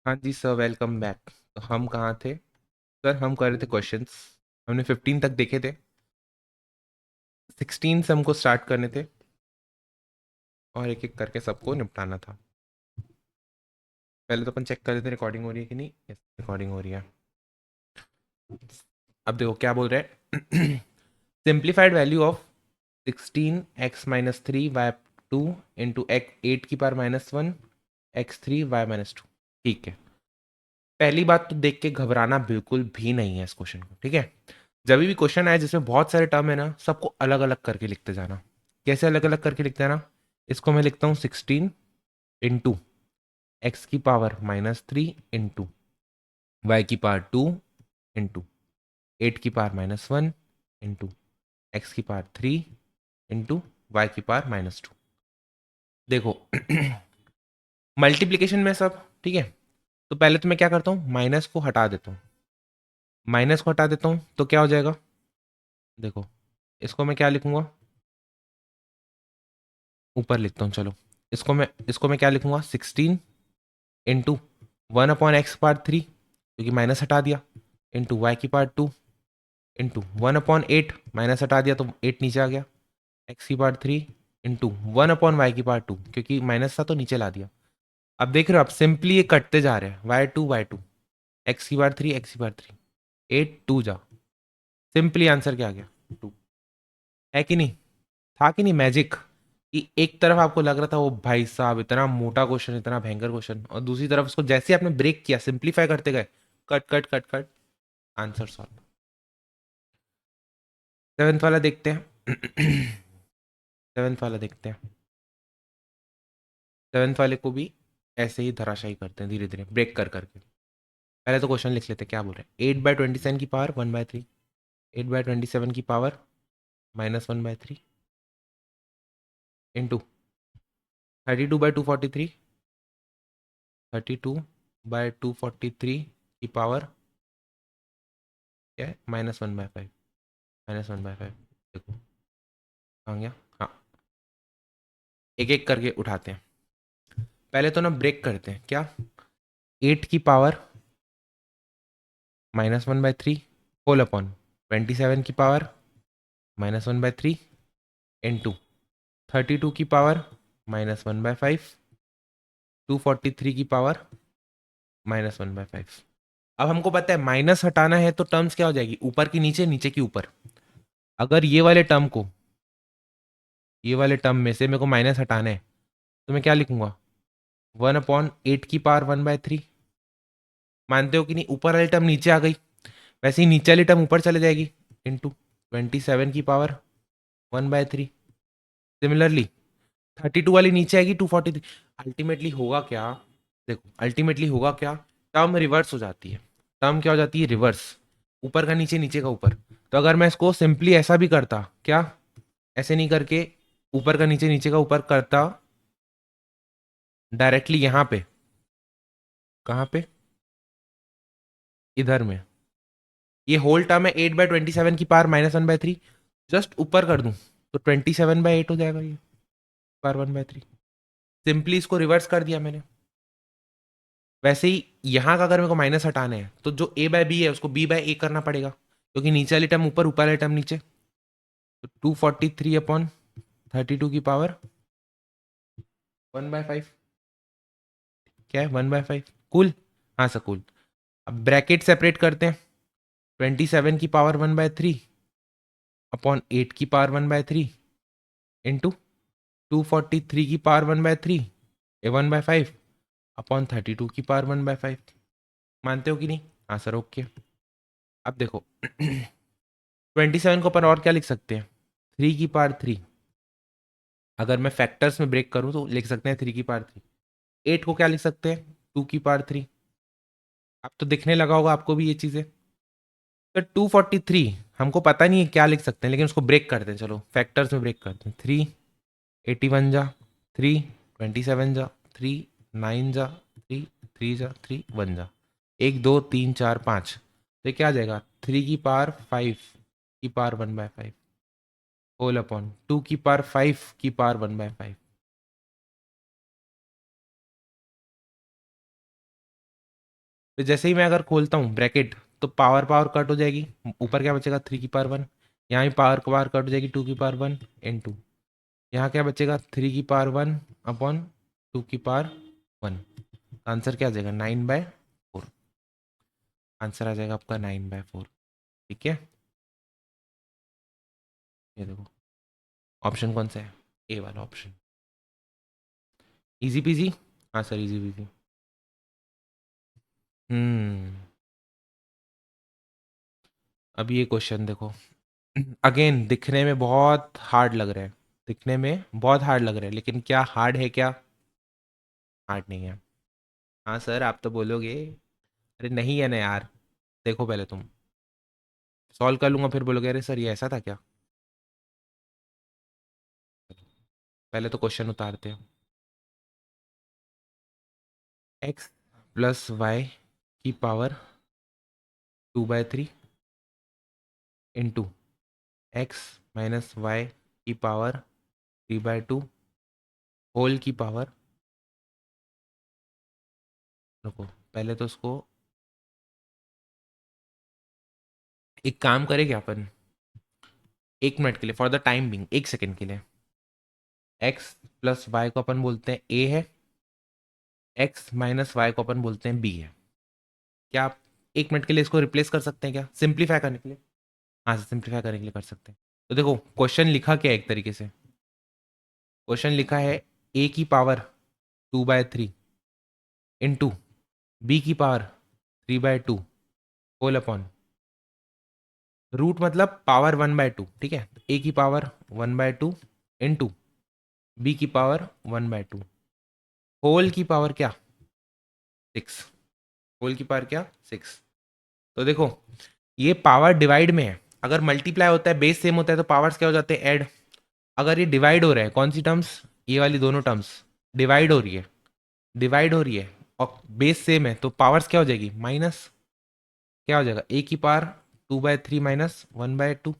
हाँ जी sir, welcome back. तो हम कहाँ थे सर? हम कर रहे थे क्वेश्चंस। हमने 15 तक देखे थे। 16 से हमको स्टार्ट करने थे और एक एक करके सबको निपटाना था। पहले तो अपन चेक कर लेते रिकॉर्डिंग हो रही है कि नहीं। यस, रिकॉर्डिंग हो रही है। अब देखो क्या बोल रहे हैं। Simplified value of 16x-3 y2 into eight की पावर -1 x3 y-2। ठीक है। पहली बात तो देख के घबराना बिल्कुल भी नहीं है इस क्वेश्चन को, ठीक है। जब भी क्वेश्चन आए जिसमें बहुत सारे टर्म है ना, सबको अलग अलग करके लिखते जाना। कैसे अलग अलग करके लिखते जाना? इसको मैं लिखता हूँ 16 इंटू एक्स की पावर -3 इंटू वाई की पावर 2 इंटू 8 की पावर -1 इंटू एक्स की पावर 3 इंटू वाई की पावर -2। देखो मल्टीप्लीकेशन में सब ठीक है। तो पहले तो मैं क्या करता हूँ, माइनस को हटा देता हूँ। माइनस को हटा देता हूँ तो क्या हो जाएगा? देखो, इसको मैं क्या लिखूंगा? ऊपर लिखता हूँ, चलो। इसको मैं क्या लिखूंगा? 16 इंटू 1/x/3, क्योंकि माइनस हटा दिया, इंटू वाई की पावर 2 इंटू 1/8, माइनस हटा दिया तो 8 नीचे आ गया, एक्स की पावर 3 इंटू 1/y की पावर 2, क्योंकि माइनस था तो नीचे ला दिया। अब देख रहे हो आप, सिंपली ये कटते जा रहे हैं, y2 एक्स की पावर 3 एक्स की पावर 3, 8 2 जा। सिंपली आंसर क्या आ गया? 2। है कि नहीं? था कि नहीं मैजिक? कि एक तरफ आपको लग रहा था वो भाई साहब इतना मोटा क्वेश्चन, इतना भयंकर क्वेश्चन, और दूसरी तरफ उसको जैसे आपने ब्रेक किया, सिंपलीफाई करते गए, cut cut cut cut, answer solve. Seventh वाला देखते हैं। सेवेंथ वाला देखते हैं। सेवेंथ वाले को भी ऐसे ही धराशायी करते हैं, धीरे धीरे ब्रेक कर करके। पहले तो क्वेश्चन लिख लेते हैं, क्या बोल रहे हैं। 8/27 की पावर 1/3, 8/27 की पावर -1/3 इंटू 32/243, 32/243 की पावर क्या है? -1/5, -1/5। देखो आ गया। हाँ, एक एक करके उठाते हैं। पहले तो ना ब्रेक करते हैं, क्या? 8 की पावर -1/3 होल अपॉन 27 की पावर -1/3 इंटू 32 की पावर -1/5, 243 की पावर -1/5। अब हमको पता है माइनस हटाना है तो टर्म्स क्या हो जाएगी? ऊपर की नीचे, नीचे की ऊपर। अगर ये वाले टर्म में से मेरे को माइनस हटाना है तो मैं क्या लिखूंगा? 1/8 की पावर 1/3। मानते हो कि नहीं? ऊपर वाली टर्म नीचे आ गई, वैसे ही नीचे वाली टर्म ऊपर चले जाएगी, इंटू 27 की पावर 1/3। सिमिलरली 32 वाली नीचे आएगी, 243। अल्टीमेटली होगा क्या? देखो अल्टीमेटली होगा क्या? टर्म रिवर्स हो जाती है। टर्म क्या हो जाती है? रिवर्स। ऊपर का नीचे, नीचे का ऊपर। तो अगर मैं इसको सिंपली ऐसा भी करता, क्या? ऐसे नहीं करके ऊपर का नीचे, नीचे का ऊपर करता, डायरेक्टली यहां पे। कहां पे? इधर में। ये होल टर्म है 8/27 की पावर -1/3, जस्ट ऊपर कर दूं तो 27/8 हो जाएगा ये, पावर 1/3। सिंपली इसको रिवर्स कर दिया मैंने। वैसे ही यहाँ का अगर मेरे को माइनस हटाना है तो जो a/b है उसको b/a करना पड़ेगा, क्योंकि नीचे वाली टर्म ऊपर, ऊपर वाली टर्म नीचे। तो 243/32 की पावर 1/5। क्या है? 1/5। कूल? हाँ सर, कूल। अब ब्रैकेट सेपरेट करते हैं। 27 की पावर 1/3 अपॉन 8 की पावर 1/3 इंटू 243 की पावर 1/3 ये 1/5 अपॉन 32 की पावर 1/5। मानते हो कि नहीं? हाँ सर, ओके। अब देखो 27 को अपन और क्या लिख सकते हैं? 3 की पावर 3। अगर मैं फैक्टर्स में ब्रेक करूं तो लिख सकते हैं 3 की पावर 3। 8 को क्या लिख सकते हैं? 2 की पावर 3। अब तो दिखने लगा होगा आपको भी ये चीजें। तो 243 हमको पता नहीं है क्या लिख सकते हैं, लेकिन उसको ब्रेक करते हैं। चलो फैक्टर्स में ब्रेक करते हैं। 3 81 जा, 3 27 जा, 3 9 जा, 3 3 जा, 3 1 जा, 1 2 3 4 5। तो क्या आ जाएगा? 3 की पावर 5 की पावर 1/5 होल अपॉन 2 की पावर 5 की पावर 1/5। तो जैसे ही मैं अगर खोलता हूँ ब्रैकेट, तो पावर पावर कट हो जाएगी, ऊपर क्या बचेगा 3 की पावर 1, यहाँ भी पावर पावर कट हो जाएगी 2 की पावर 1 इन 2, यहाँ क्या बचेगा 3 की पावर 1 अपॉन 2 की पावर 1। आंसर क्या आ जाएगा 9/4। आंसर आ जाएगा आपका 9/4। ठीक है, ये देखो ऑप्शन कौन सा है, ए वाला ऑप्शन। Easy PG. हाँ सर इजी पीजी। हम्म। अब ये क्वेश्चन देखो, अगेन दिखने में बहुत हार्ड लग रहा है, दिखने में बहुत हार्ड लग रहा है, लेकिन क्या हार्ड है क्या? हार्ड नहीं है। हाँ सर आप तो बोलोगे, अरे नहीं है ना यार, देखो पहले तुम, सॉल्व कर लूंगा फिर बोलोगे अरे सर ये ऐसा था क्या। पहले तो क्वेश्चन उतारते हैं। एक्स प्लस वाई की power 2/3 into X minus Y की पावर 3/2 होल की पावर, रुको पहले तो उसको, एक काम करें क्या अपन, 1 मिनट के लिए, for the time being 1 second के लिए, एक्स प्लस वाई को अपन बोलते हैं ए है, एक्स माइनस वाई को अपन बोलते हैं बी है। क्या आप 1 मिनट के लिए इसको रिप्लेस कर सकते हैं क्या, सिंप्लीफाई करने के लिए? हाँ सिंप्लीफाई करने के लिए कर सकते हैं। तो देखो क्वेश्चन लिखा क्या है, एक तरीके से क्वेश्चन लिखा है ए की पावर 2/3 इंटू बी की पावर 3/2 होल अपॉन, रूट मतलब पावर 1/2, ठीक है, ए की पावर 1/2 इंटू बी की पावर 1/2 होल की पावर क्या 6, होल की पावर क्या 6। तो देखो ये पावर डिवाइड में है, अगर मल्टीप्लाई होता है बेस सेम होता है तो पावर्स क्या हो जाते हैं ऐड। अगर ये डिवाइड हो रहा है, कौन सी टर्म्स, ये वाली दोनों टर्म्स डिवाइड हो रही है, डिवाइड हो रही है और बेस सेम है तो पावर्स क्या हो जाएगी माइनस, क्या हो जाएगा ए की पावर 2/3 माइनस 1/2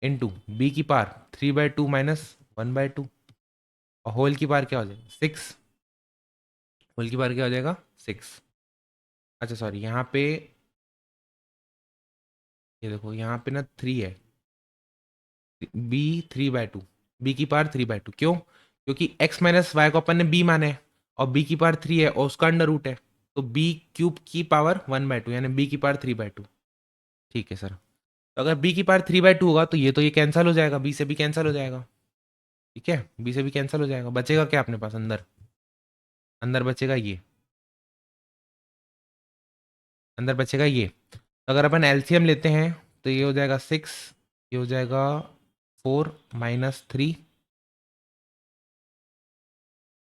इंटू बी की पावर 3/2 माइनस 1/2 और होल की पावर क्या हो जाएगा 6, होल की पावर क्या हो जाएगा 6। अच्छा सॉरी यहाँ पे, ये देखो यहाँ पे ना 3 है, बी 3/2, बी की पावर 3/2 क्यों, क्योंकि x माइनस वाई को अपन ने b माना है और b की पावर 3 है और उसका अंडर रूट है, तो b क्यूब की पावर 1/2 यानी b की पावर 3/2। ठीक है सर, तो अगर b की पावर 3/2 होगा तो ये कैंसिल हो जाएगा, b से भी कैंसिल हो जाएगा, ठीक है, b से भी कैंसिल हो जाएगा, बचेगा क्या अपने पास अंदर, अंदर बचेगा ये, अंदर बचेगा ये। तो अगर अपन एलसीएम लेते हैं तो ये हो जाएगा 6, ये हो जाएगा 4 - 3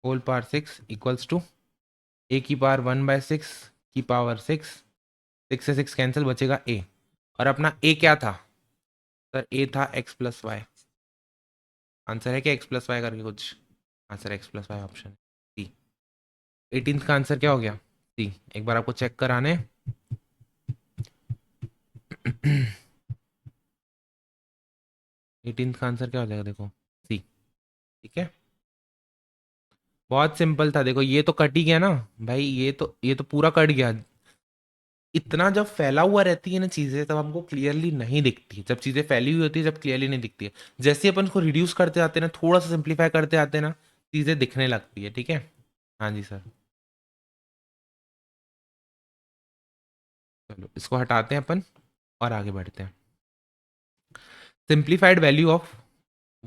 होल पावर 6 इक्वल्स टू ए की पावर 1/6 की पावर 6, 6 से 6 कैंसिल, बचेगा ए। और अपना ए क्या था सर, ए था एक्स प्लस वाई। आंसर है क्या एक्स प्लस वाई करके कुछ, answer X plus Y option C. 18th का आंसर क्या हो गया सी, एक बार आपको चेक कराने 18th का आंसर क्या हो जाएगा देखो सी, ठीक है, बहुत सिंपल था। देखो ये तो कट ही गया ना भाई, ये तो पूरा कट गया। इतना जब फैला हुआ रहती है ना चीजें तब हमको क्लियरली नहीं दिखती, जब चीजें फैली हुई होती है जब क्लियरली नहीं दिखती है। जैसे अपन उसको रिड्यूस करते आते हैं ना, थोड़ा सा सिंप्लीफाई करते आते हैं ना, चीजें दिखने लगती है, ठीक है। हाँ जी सर, चलो इसको हटाते हैं अपन और आगे बढ़ते हैं। सिंप्लीफाइड वैल्यू ऑफ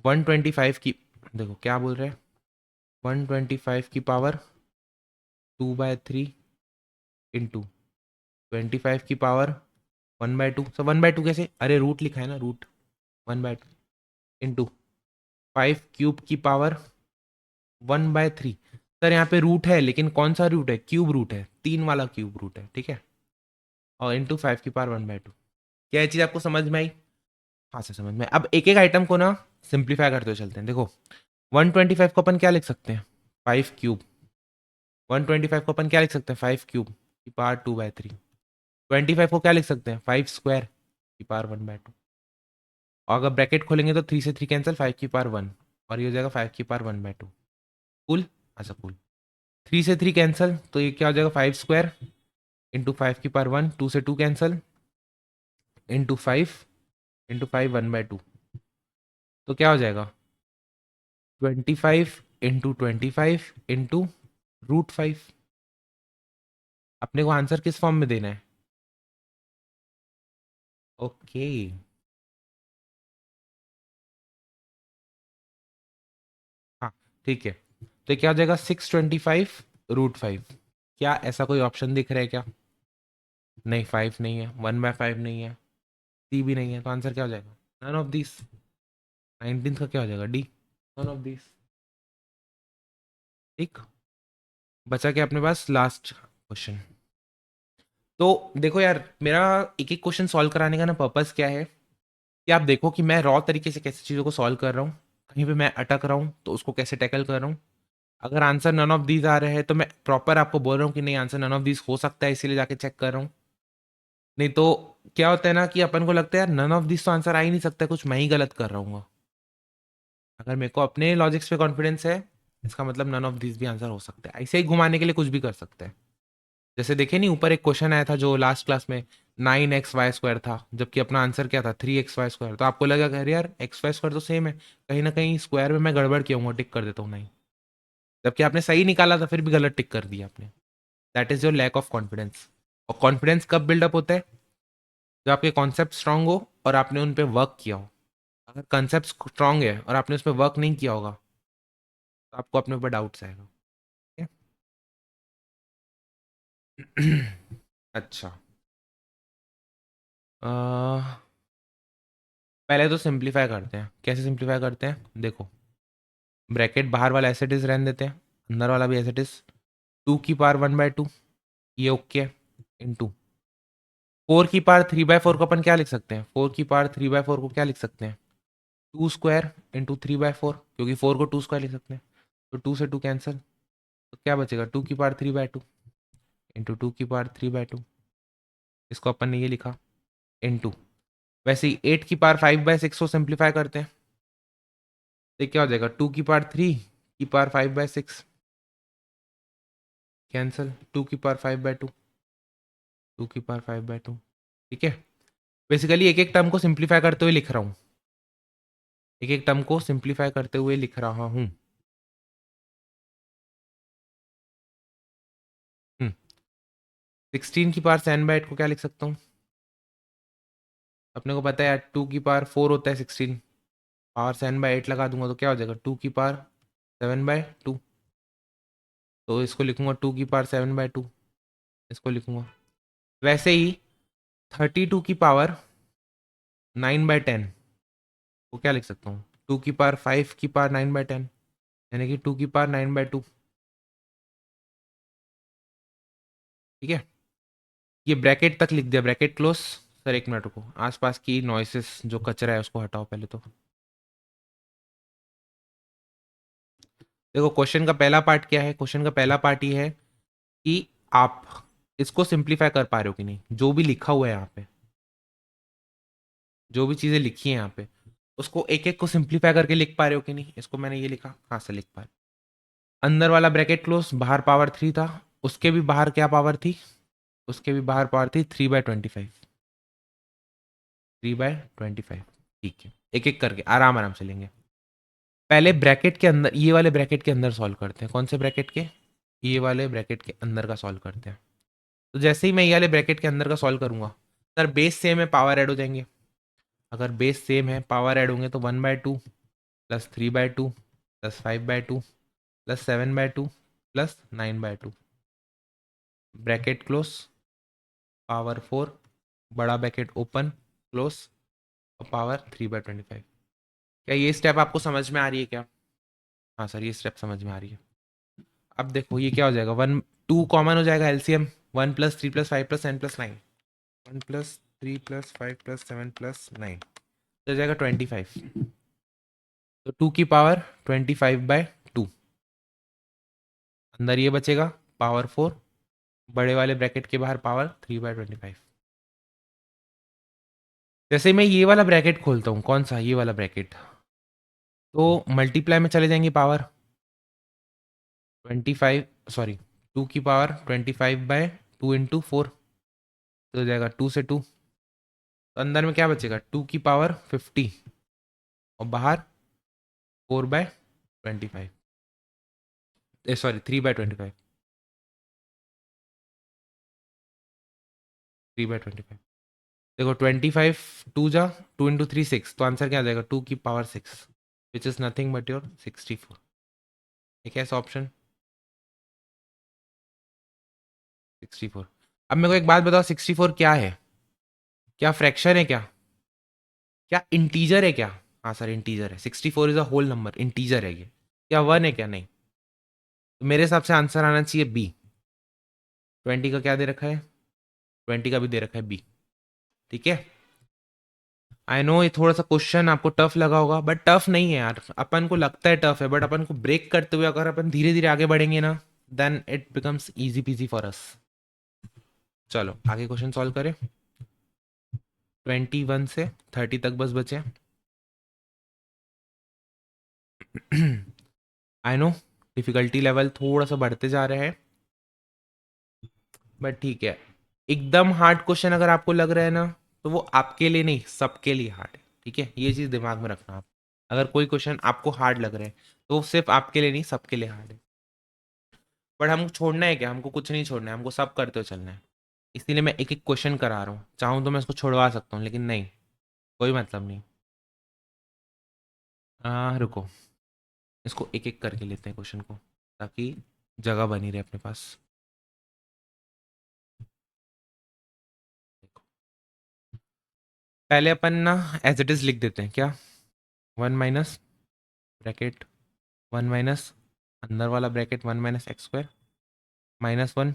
125 की, देखो क्या बोल रहे हैं, 125 की पावर 2/3 इंटू 25 की पावर 1/2, so 1/2 कैसे, अरे रूट लिखा है ना, रूट 1/2 इंटू 5 क्यूब की पावर 1/3। सर यहाँ पे रूट है लेकिन कौन सा रूट है, क्यूब रूट है, 3 वाला क्यूब रूट है, ठीक है, और इंटू 5 की पावर 1/2। क्या ये चीज़ आपको समझ में आई? हाँ सर समझ में। अब एक एक आइटम को ना सिंप्लीफाई करते हुए चलते हैं। देखो 125 को अपन क्या लिख सकते हैं, 5 क्यूब, 125 को अपन क्या लिख सकते हैं, 5 क्यूब की पावर 2/3। 25 को क्या लिख सकते हैं, 5 स्क्वायर की पावर 1/2। और अगर ब्रैकेट खोलेंगे तो 3 से 3 कैंसिल, 5 की पावर 1, और ये हो जाएगा 5 की पावर 1/2। कूल, अच्छा कूल, 3 से 3 कैंसिल तो ये क्या हो जाएगा 5 स्क्वायर इंटू 5 की पावर 1, 2 से 2 कैंसिल, इंटू 5 1/2। तो क्या हो जाएगा 25 इंटू 25 इंटू √5। अपने को आंसर किस फॉर्म में देना है? ओके, हाँ ठीक है। तो क्या हो जाएगा 625 √5। क्या ऐसा कोई ऑप्शन दिख रहा है क्या? नहीं, 5 नहीं है, 1/5 नहीं है, सी भी नहीं है, तो आंसर क्या हो जाएगा? None of this. 19 का क्या हो जाएगा? D, none of this. ठीक, बचा क्या अपने पास? Last question. तो देखो यार, मेरा एक एक क्वेश्चन सॉल्व कराने का ना पर्पस क्या है कि आप देखो कि मैं रॉ तरीके से कैसे चीज़ों को सॉल्व कर रहा हूँ, कहीं पे मैं अटक रहा हूँ तो उसको कैसे टैकल कर रहा हूँ। अगर आंसर नन ऑफ दीज आ रहे हैं तो मैं प्रॉपर आपको बोल रहा हूँ कि नहीं, आंसर नन ऑफ दीज हो सकता है, इसीलिए जाके चेक कर रहा हूँ। नहीं तो क्या होता है ना कि अपन को लगता है यार नन ऑफ दिस तो आंसर आ ही नहीं सकता, कुछ मैं ही गलत कर रहा हूँ। अगर मेरे को अपने लॉजिक्स पे कॉन्फिडेंस है, इसका मतलब नन ऑफ दिस भी आंसर हो सकता है। ऐसे ही घुमाने के लिए कुछ भी कर सकते हैं। जैसे देखे नहीं, ऊपर एक क्वेश्चन आया था जो लास्ट क्लास में, 9xy² था, जबकि अपना आंसर क्या था 3xy²। तो आपको लगा कि अरे यार xy² तो सेम है, कहीं ना कहीं स्क्वायर में मैं गड़बड़ किया हूँ, टिक कर देता हूँ 9। जबकि आपने सही निकाला था, फिर भी गलत टिक कर दिया आपने। That is your lack of confidence. और कॉन्फिडेंस कब बिल्डअप होता है? जब आपके कॉन्सेप्ट स्ट्रांग हो और आपने उन पर वर्क किया हो। अगर कॉन्सेप्ट स्ट्रांग है और आपने उस पर वर्क नहीं किया होगा तो आपको अपने ऊपर डाउट्स आएगा। ठीक है? अच्छा, पहले तो सिंप्लीफाई करते हैं। कैसे सिंप्लीफाई करते हैं देखो, ब्रैकेट बाहर वाला एज इट इज रहने देते हैं, अंदर वाला भी एज इट इज। 2 की पावर 1/2, ये ओके है, इंटू 4 की पावर 3/4 को अपन क्या लिख सकते हैं? 4 की पावर 3/4 को क्या लिख सकते हैं? 2² इंटू 3/4, क्योंकि 4 को 2² लिख सकते हैं। तो 2 से 2 कैंसिल, तो क्या बचेगा? 2 की पावर 3/2 इंटू 2 की पावर 3/2। इसको अपन ने ये लिखा, इंटू, वैसे ही 8 की पावर 5/6 को सिंप्लीफाई करते हैं तो क्या हो जाएगा? 2 की पावर 3 की पावर 5/6 कैंसिल, 2 की पावर 5/2, 2 की पावर 5/2। ठीक है, बेसिकली एक एक टर्म को सिंप्लीफाई करते हुए लिख रहा हूँ, एक एक टर्म को सिंप्लीफाई करते हुए लिख रहा हूँ। 16 की पावर 7/8 को क्या लिख सकता हूँ? अपने को पता है यार 2 की पावर 4 होता है 16, पावर 7/8 लगा दूंगा तो क्या हो जाएगा? 2 की पावर 7/2। तो इसको लिखूंगा 2 की पावर 7/2, इसको लिखूंगा। वैसे ही 32 की पावर 9/10 को क्या लिख सकता हूँ? 2 की पावर 5 की पावर 9/10, यानी कि 2 की पावर 9/2। ठीक है, ये ब्रैकेट तक लिख दिया, ब्रैकेट क्लोज। सर एक मिनट रुको, आसपास की नॉइसेस जो कचरा है उसको हटाओ पहले तो। देखो क्वेश्चन का पहला पार्ट क्या है? क्वेश्चन का पहला पार्ट ये है कि आप इसको सिंप्लीफाई कर पा रहे हो कि नहीं, जो भी लिखा हुआ है यहाँ पे, जो भी चीजें लिखी है यहाँ पे, उसको एक एक को सिंप्लीफाई करके लिख पा रहे हो कि नहीं। इसको मैंने ये लिखा, कहाँ से लिख पा रहे? अंदर वाला ब्रैकेट क्लोज, बाहर पावर 3 था, उसके भी बाहर क्या पावर थी? उसके भी बाहर पावर थी 3/25, 3/25। ठीक है, एक एक करके आराम आराम से लेंगे। पहले ब्रैकेट के अंदर, ये वाले ब्रैकेट के अंदर सॉल्व करते हैं। कौन से ब्रैकेट के? ये वाले ब्रैकेट के अंदर का सॉल्व करते हैं। तो जैसे ही मैं ये वाले ब्रैकेट के अंदर का सॉल्व करूंगा, सर बेस सेम है, पावर ऐड हो जाएंगे। अगर बेस सेम है, पावर ऐड होंगे तो 1/2 plus 3/2 plus 5/2 plus 7/2 plus 9/2, bracket close, power 4, बड़ा ब्रैकेट ओपन, क्लोज, और पावर 3/25। क्या ये स्टेप आपको समझ में आ रही है क्या? हाँ सर, ये स्टेप समझ में आ रही है। अब देखो ये क्या हो जाएगा, 2 कॉमन हो जाएगा, एलसीएम 1+3+5+7+9, 1+3+5+7+9, तो जाएगा 25। तो 2 की पावर 25/2, अंदर ये बचेगा पावर 4, बड़े वाले ब्रैकेट के बाहर पावर 3/25। जैसे मैं ये वाला ब्रैकेट खोलता हूँ, कौन सा? ये वाला ब्रैकेट, तो मल्टीप्लाई में चले जाएंगे पावर 25, सॉरी 2 की पावर 25/2 इंटू 4, तो हो जाएगा 2 से 2, तो अंदर में क्या बचेगा 2 की पावर 50 और बाहर 4/25, सॉरी 3/25, 3/25। देखो 25 टू जा 2 इंटू 3 6, तो आंसर क्या आ जाएगा 2 की power 6, which is nothing but your 64। ठीक है, ऐसा ऑप्शन 64। अब मेरे को एक बात बताओ, 64 क्या है? क्या फ्रैक्शन है क्या? क्या इंटीजर है क्या? हाँ सर इंटीजर है, 64 is a whole number, integer है ये। क्या 1 है क्या? नहीं। तो मेरे हिसाब से आंसर आना चाहिए बी। 20 का क्या दे रखा है? 20 का भी दे रखा है बी। ठीक है, आई नो ये थोड़ा सा क्वेश्चन आपको टफ लगा होगा, बट टफ नहीं है यार, अपन को लगता है टफ है, बट अपन को ब्रेक करते हुए अगर अपन धीरे धीरे आगे बढ़ेंगे ना, then it becomes easy peasy for us. चलो आगे क्वेश्चन सॉल्व करें। 21 से 30 तक बस बचे। आई नो डिफिकल्टी लेवल थोड़ा सा बढ़ते जा रहे हैं, बट ठीक है। एकदम हार्ड क्वेश्चन अगर आपको लग रहा है ना, तो वो आपके लिए नहीं, सबके लिए हार्ड है। ठीक है, ये चीज़ दिमाग में रखना आप। अगर कोई क्वेश्चन आपको हार्ड लग रहा है तो वो सिर्फ आपके लिए नहीं, सबके लिए हार्ड है। बट हमको छोड़ना है क्या? हमको कुछ नहीं छोड़ना है, हमको सब करते हुए चलना है। इसीलिए मैं एक एक क्वेश्चन करा रहा हूँ, चाहूँ तो मैं इसको छोड़वा सकता हूँ, लेकिन नहीं, कोई मतलब नहीं। रुको, इसको एक एक करके लेते हैं क्वेश्चन को, ताकि जगह बनी रहे अपने पास। पहले अपन ना एज इट इज लिख देते हैं क्या। 1 माइनस ब्रैकेट 1 माइनस अंदर वाला bracket 1 minus x square -1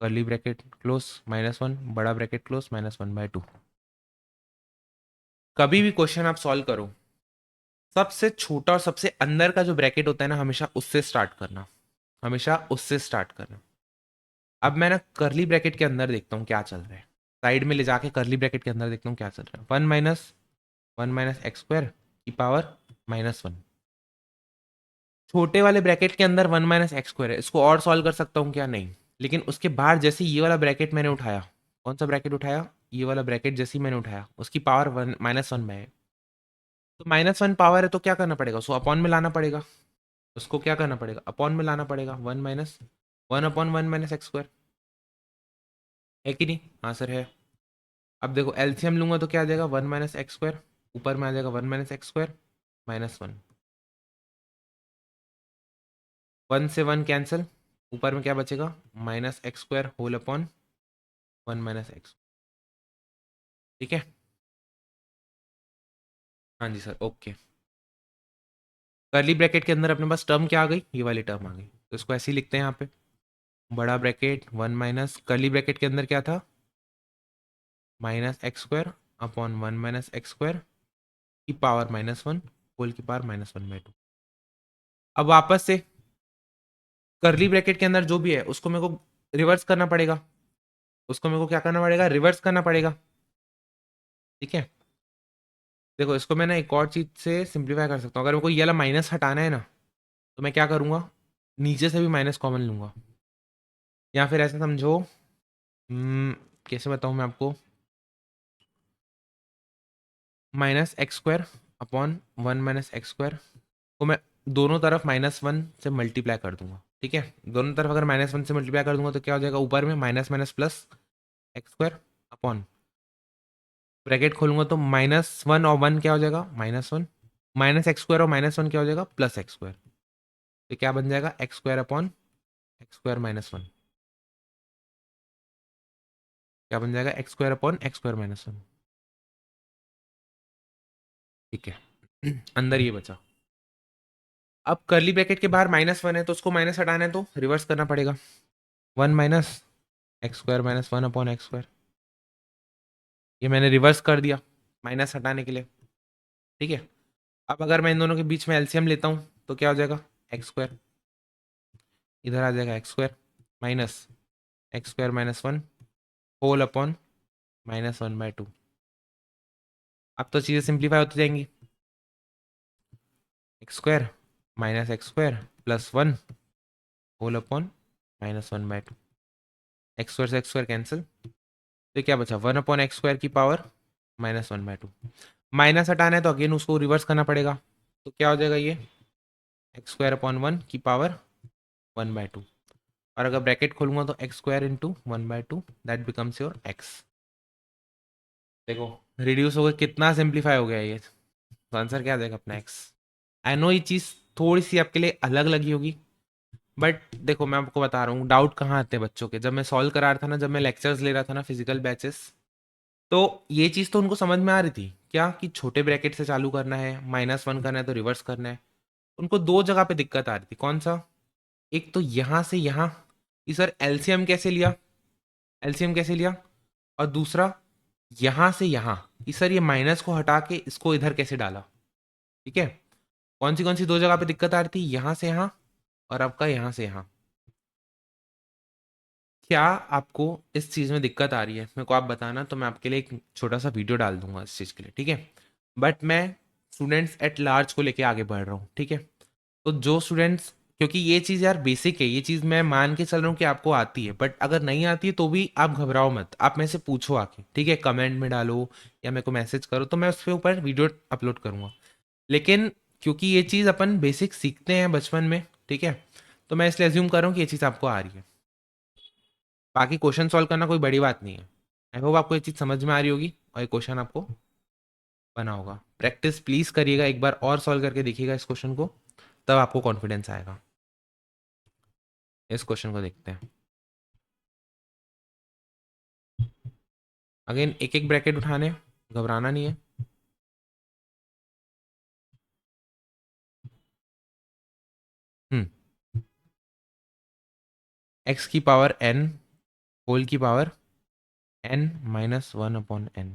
curly bracket close -1 बड़ा ब्रैकेट क्लोज -1/2। कभी भी क्वेश्चन आप सॉल्व करो, सबसे छोटा और सबसे अंदर का जो ब्रैकेट होता है ना, हमेशा उससे स्टार्ट करना, हमेशा उससे स्टार्ट करना। अब मैं ना करली ब्रैकेट के अंदर देखता हूँ क्या चल रहा है, साइड में ले जाके करली ब्रैकेट के अंदर देखता हूँ क्या चल रहा है। 1 माइनस एक्स स्क्वायर की पावर -1। छोटे वाले ब्रैकेट के अंदर 1 - x²है, इसको और सॉल्व कर सकता हूँ क्या? नहीं। लेकिन उसके बाहर जैसे ये वाला ब्रैकेट मैंने उठाया, कौन सा ब्रैकेट उठाया? ये वाला ब्रैकेट जैसे ही मैंने उठाया, उसकी पावर -1 में है। तो -1 पावर है, तो क्या करना पड़ेगा? उसको अपॉन में लाना पड़ेगा। उसको क्या करना पड़ेगा? अपॉन में लाना पड़ेगा। 1 - 1/(1 - x²) है कि नहीं? हाँ सर है। अब देखो एलसीएम लूंगा तो क्या आ जाएगा? 1 - x², ऊपर में आ जाएगा 1 - x² -1। 1 से 1 कैंसिल, ऊपर में क्या बचेगा? -x² whole upon 1 - x। ठीक है, हाँ जी सर, ओके। कर्ली ब्रैकेट के अंदर अपने पास टर्म क्या आ गई? ये वाली टर्म आ गई, तो इसको ऐसे ही लिखते हैं यहाँ पे। बड़ा ब्रैकेट 1 माइनस कर्ली ब्रैकेट के अंदर क्या था? -x² अपॉन 1 - x² की पावर -1 होल की पावर -1/2। अब वापस से कर्ली ब्रैकेट के अंदर जो भी है उसको मेरे को रिवर्स करना पड़ेगा, उसको मेरे को क्या करना पड़ेगा? रिवर्स करना पड़ेगा। ठीक है, देखो इसको मैं ना एक और चीज से सिंप्लीफाई कर सकता हूँ। अगर मेरे को ये वाला माइनस हटाना है ना, तो मैं क्या करूँगा? नीचे से भी माइनस कॉमन लूंगा, या फिर ऐसा समझो, कैसे बताऊँ मैं आपको, -x² अपॉन 1 - x² को मैं दोनों तरफ -1 से मल्टीप्लाई कर दूंगा। ठीक है, दोनों तरफ अगर -1 से मल्टीप्लाई कर दूंगा तो क्या हो जाएगा? ऊपर में minus minus plus x² upon bracket खोलूंगा तो -1 और 1 क्या हो जाएगा? -1 -x² और -1 क्या हो जाएगा? +x²। तो क्या बन जाएगा? x² upon x² -1। क्या बन जाएगा? x² upon x² -1। ठीक है, अंदर ये बचा। अब कर्ली ब्रैकेट के बाहर -1 है, तो उसको माइनस हटाना है तो रिवर्स करना पड़ेगा। 1 - x² -1 अपॉन x²। ये मैंने रिवर्स कर दिया माइनस हटाने के लिए। ठीक है, अब अगर मैं इन दोनों के बीच में एलसीएम लेता हूँ तो क्या हो जाएगा? x², इधर आ जाएगा x² minus x² -1 whole upon -1/2। अब तो चीज़ें सिंप्लीफाई होती जाएंगी। x² -x² +1 whole upon -1/2। x² से x² कैंसिल, तो क्या बचा 1/x² की पावर -1/2। माइनस हटाना है तो अगेन उसको रिवर्स करना पड़ेगा, तो क्या हो जाएगा ये x² की पावर 1/2। और अगर ब्रैकेट खोलूंगा तो x² into 1/2 that becomes your x। देखो रिड्यूस हो गया, कितना सिंप्लीफाई हो गया ये, तो आंसर क्या देगा अपना x। आई नो ये चीज़ थोड़ी सी आपके लिए अलग लगी होगी, बट देखो मैं आपको बता रहा हूँ डाउट कहाँ आते हैं बच्चों के। जब मैं सॉल्व करा रहा था ना, जब मैं लेक्चर्स ले रहा था ना फिजिकल बैचेस, तो ये चीज़ तो उनको समझ में आ रही थी क्या कि छोटे ब्रैकेट से चालू करना है, -1 करना है तो रिवर्स करना है। उनको दो जगह पे दिक्कत आ रही थी, कौन सा, एक तो यहाँ से यहाँ कि सर एलसीएम कैसे लिया, एलसीएम कैसे लिया, और दूसरा यहाँ से यहाँ कि सर ये माइनस को हटा के इसको इधर कैसे डाला। ठीक है, कौन सी दो जगह पे दिक्कत आ रही थी, यहाँ से यहाँ और आपका यहाँ से यहाँ। क्या आपको इस चीज़ में दिक्कत आ रही है मेरे को आप बताना, तो मैं आपके लिए एक छोटा सा वीडियो डाल दूंगा इस चीज़ के लिए, ठीक है। बट मैं स्टूडेंट्स एट लार्ज को लेके आगे बढ़ रहा हूँ, ठीक है। तो जो स्टूडेंट्स, क्योंकि ये चीज़ यार बेसिक है, ये चीज़ मैं मान के चल रहा हूँ कि आपको आती है, बट अगर नहीं आती है तो भी आप घबराओ मत, आप मेरे से पूछो आके, ठीक है, कमेंट में डालो या मेरे को मैसेज करो, तो मैं उसके ऊपर वीडियो अपलोड करूँगा। लेकिन क्योंकि ये चीज़ अपन बेसिक सीखते हैं बचपन में, ठीक है, तो मैं इसलिए एज्यूम कर रहा हूँ कि ये चीज़ आपको आ रही है। बाकी क्वेश्चन सॉल्व करना कोई बड़ी बात नहीं है। आई होप आपको ये चीज़ समझ में आ रही होगी और ये क्वेश्चन आपको बना होगा। प्रैक्टिस प्लीज़ करिएगा, एक बार और सॉल्व करके देखिएगा इस क्वेश्चन को, तब आपको कॉन्फिडेंस आएगा। इस क्वेश्चन को देखते हैं। अगेन एक एक ब्रैकेट उठाने, घबराना नहीं है। हम्म एक्स की पावर n होल की पावर n-1/n।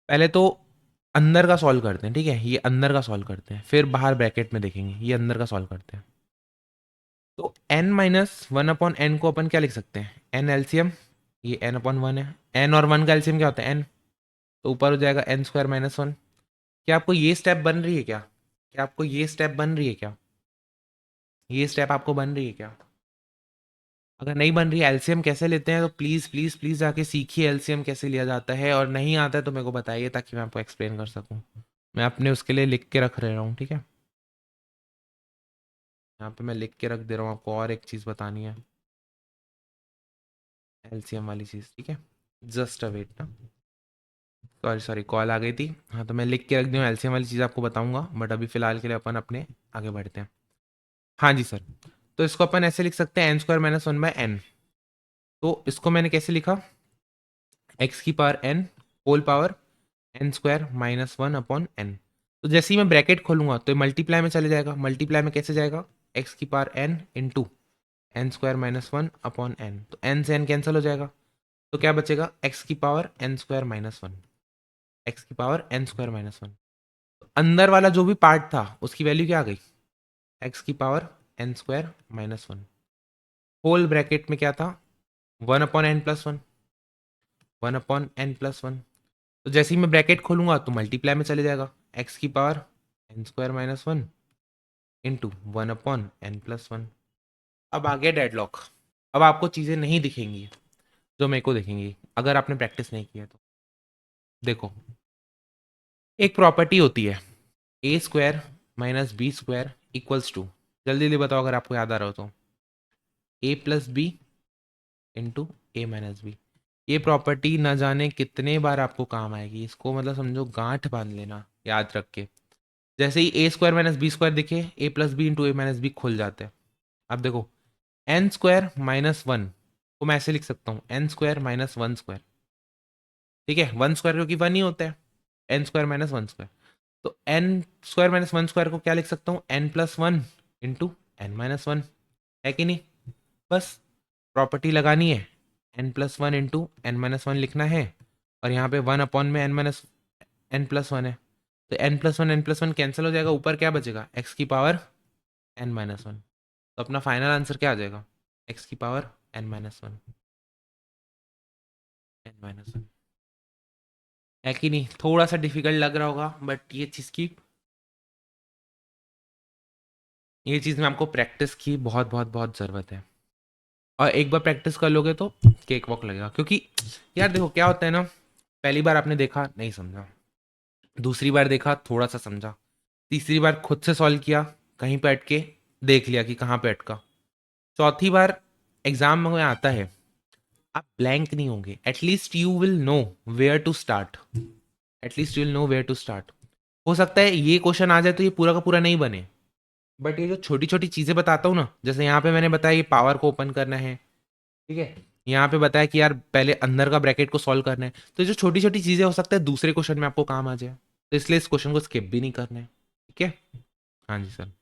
पहले तो अंदर का सॉल्व करते हैं, ठीक है, ये अंदर का सॉल्व करते हैं, फिर बाहर ब्रैकेट में देखेंगे, ये अंदर का सॉल्व करते हैं। तो n-1/n को अपन क्या लिख सकते हैं, n एलसीएम, ये n/1 है, n और 1 का एलसीएम क्या होता है n, तो ऊपर हो जाएगा n² - 1। क्या आपको ये स्टेप बन रही है क्या, क्या आपको ये स्टेप बन रही है क्या, ये स्टेप आपको बन रही है क्या। अगर नहीं बन रही है, एलसीएम कैसे लेते हैं, तो प्लीज़ प्लीज़ प्लीज़ जाके सीखिए एलसीएम कैसे लिया जाता है, और नहीं आता है तो मेरे को बताइए ताकि मैं आपको एक्सप्लेन कर सकूं। मैं अपने उसके लिए लिख के रख रहा हूँ, ठीक है, यहाँ पे मैं लिख के रख दे रहा हूँ आपको। और एक चीज़ बतानी है, एलसीएम वाली चीज़, ठीक है, जस्ट अ वेट ना, सॉरी सॉरी कॉल आ गई थी। हाँ तो मैं लिख के रख दूँ, एलसीएम वाली चीज़ आपको बताऊंगा, बट अभी फ़िलहाल के लिए अपन अपने आगे बढ़ते हैं। हाँ जी सर, तो इसको अपन ऐसे लिख सकते हैं n² - 1/n। तो इसको मैंने कैसे लिखा, एक्स की power n whole power n² - 1/n। तो जैसे ही मैं ब्रैकेट खोलूंगा तो मल्टीप्लाई में चले जाएगा, मल्टीप्लाई में कैसे जाएगा, एक्स की power n into n² - 1/n, तो n से n कैंसिल हो जाएगा, तो क्या बचेगा एक्स की पावर n²-1, एक्स की पावर n²-1। तो अंदर वाला जो भी पार्ट था उसकी वैल्यू क्या आ गई, एक्स की पावर n²-1। होल ब्रैकेट में क्या था, 1/n+1, 1/n+1। तो जैसे ही मैं ब्रैकेट खोलूंगा तो मल्टीप्लाई में चले जाएगा, एक्स की पावर n² - 1 इंटू 1/n+1। अब आ गया डेडलॉक, अब आपको चीज़ें नहीं दिखेंगी जो मेरे को दिखेंगी अगर आपने प्रैक्टिस नहीं किया तो। देखो एक प्रॉपर्टी होती है a² - b² = जल्दी जल्दी बताओ अगर आपको याद आ रहा हो तो, a+b इंटू a-b। ये प्रॉपर्टी न जाने कितने बार आपको काम आएगी, इसको मतलब समझो गांठ बांध लेना याद रख के। जैसे ही a² - b² दिखे, a+b इंटू a-b खुल जाते हैं। अब देखो n² - 1 को मैं ऐसे लिख सकता हूँ n² - 1², ठीक है, 1² क्योंकि 1 ही होता है, n² - 1²। तो n² - 1² को क्या लिख सकता हूँ, n+1 इंटू n-1, है कि नहीं। बस प्रॉपर्टी लगानी है, n+1 इंटू n-1 लिखना है, और यहाँ पे 1 में n+1 है, तो n+1 कैंसिल हो जाएगा, ऊपर क्या बचेगा, एक्स की पावर n-1। तो अपना फाइनल आंसर क्या आ जाएगा, एक्स की पावर n-1, n-1, है कि नहीं। थोड़ा सा डिफिकल्ट लग रहा होगा, बट ये चीज़ में आपको प्रैक्टिस की बहुत बहुत बहुत ज़रूरत है। और एक बार प्रैक्टिस कर लोगे तो केक वॉक लगेगा। क्योंकि यार देखो क्या होता है ना, पहली बार आपने देखा नहीं समझा, दूसरी बार देखा थोड़ा सा समझा, तीसरी बार खुद से सॉल्व किया, कहीं पे अटके देख लिया कि कहाँ पे अटका, चौथी बार एग्जाम में आता है आप ब्लैंक नहीं होंगे, at least you will know where to start, at least you will know where to start. हो सकता है ये क्वेश्चन आ जाए तो ये पूरा का पूरा नहीं बने, बट ये जो छोटी छोटी चीजें बताता हूँ ना, जैसे यहाँ पे मैंने बताया ये पावर को ओपन करना है, ठीक है, यहाँ पे बताया कि यार पहले अंदर का ब्रैकेट को सॉल्व करना है, तो जो छोटी छोटी चीजें हो सकता है दूसरे क्वेश्चन में आपको काम आ जाए, तो इसलिए इस क्वेश्चन को स्किप भी नहीं करना है। ठीक है, हाँ जी सर।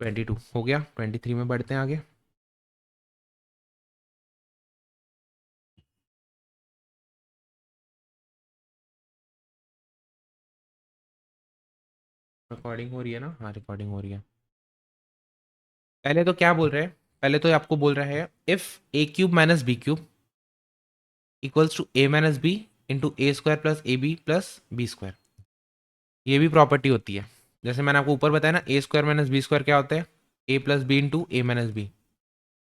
22 हो गया, 23 में बढ़ते हैं आगे। रिकॉर्डिंग हो रही है ना? हाँ रिकॉर्डिंग हो रही है। पहले तो क्या बोल रहे हैं, पहले तो आपको बोल रहा है if a cube minus B cube equals to a minus B into A square plus A B plus B square. ये भी प्रॉपर्टी होती है, जैसे मैंने आपको ऊपर बताया ना, A square minus B square क्या होता है, A plus B into A minus B.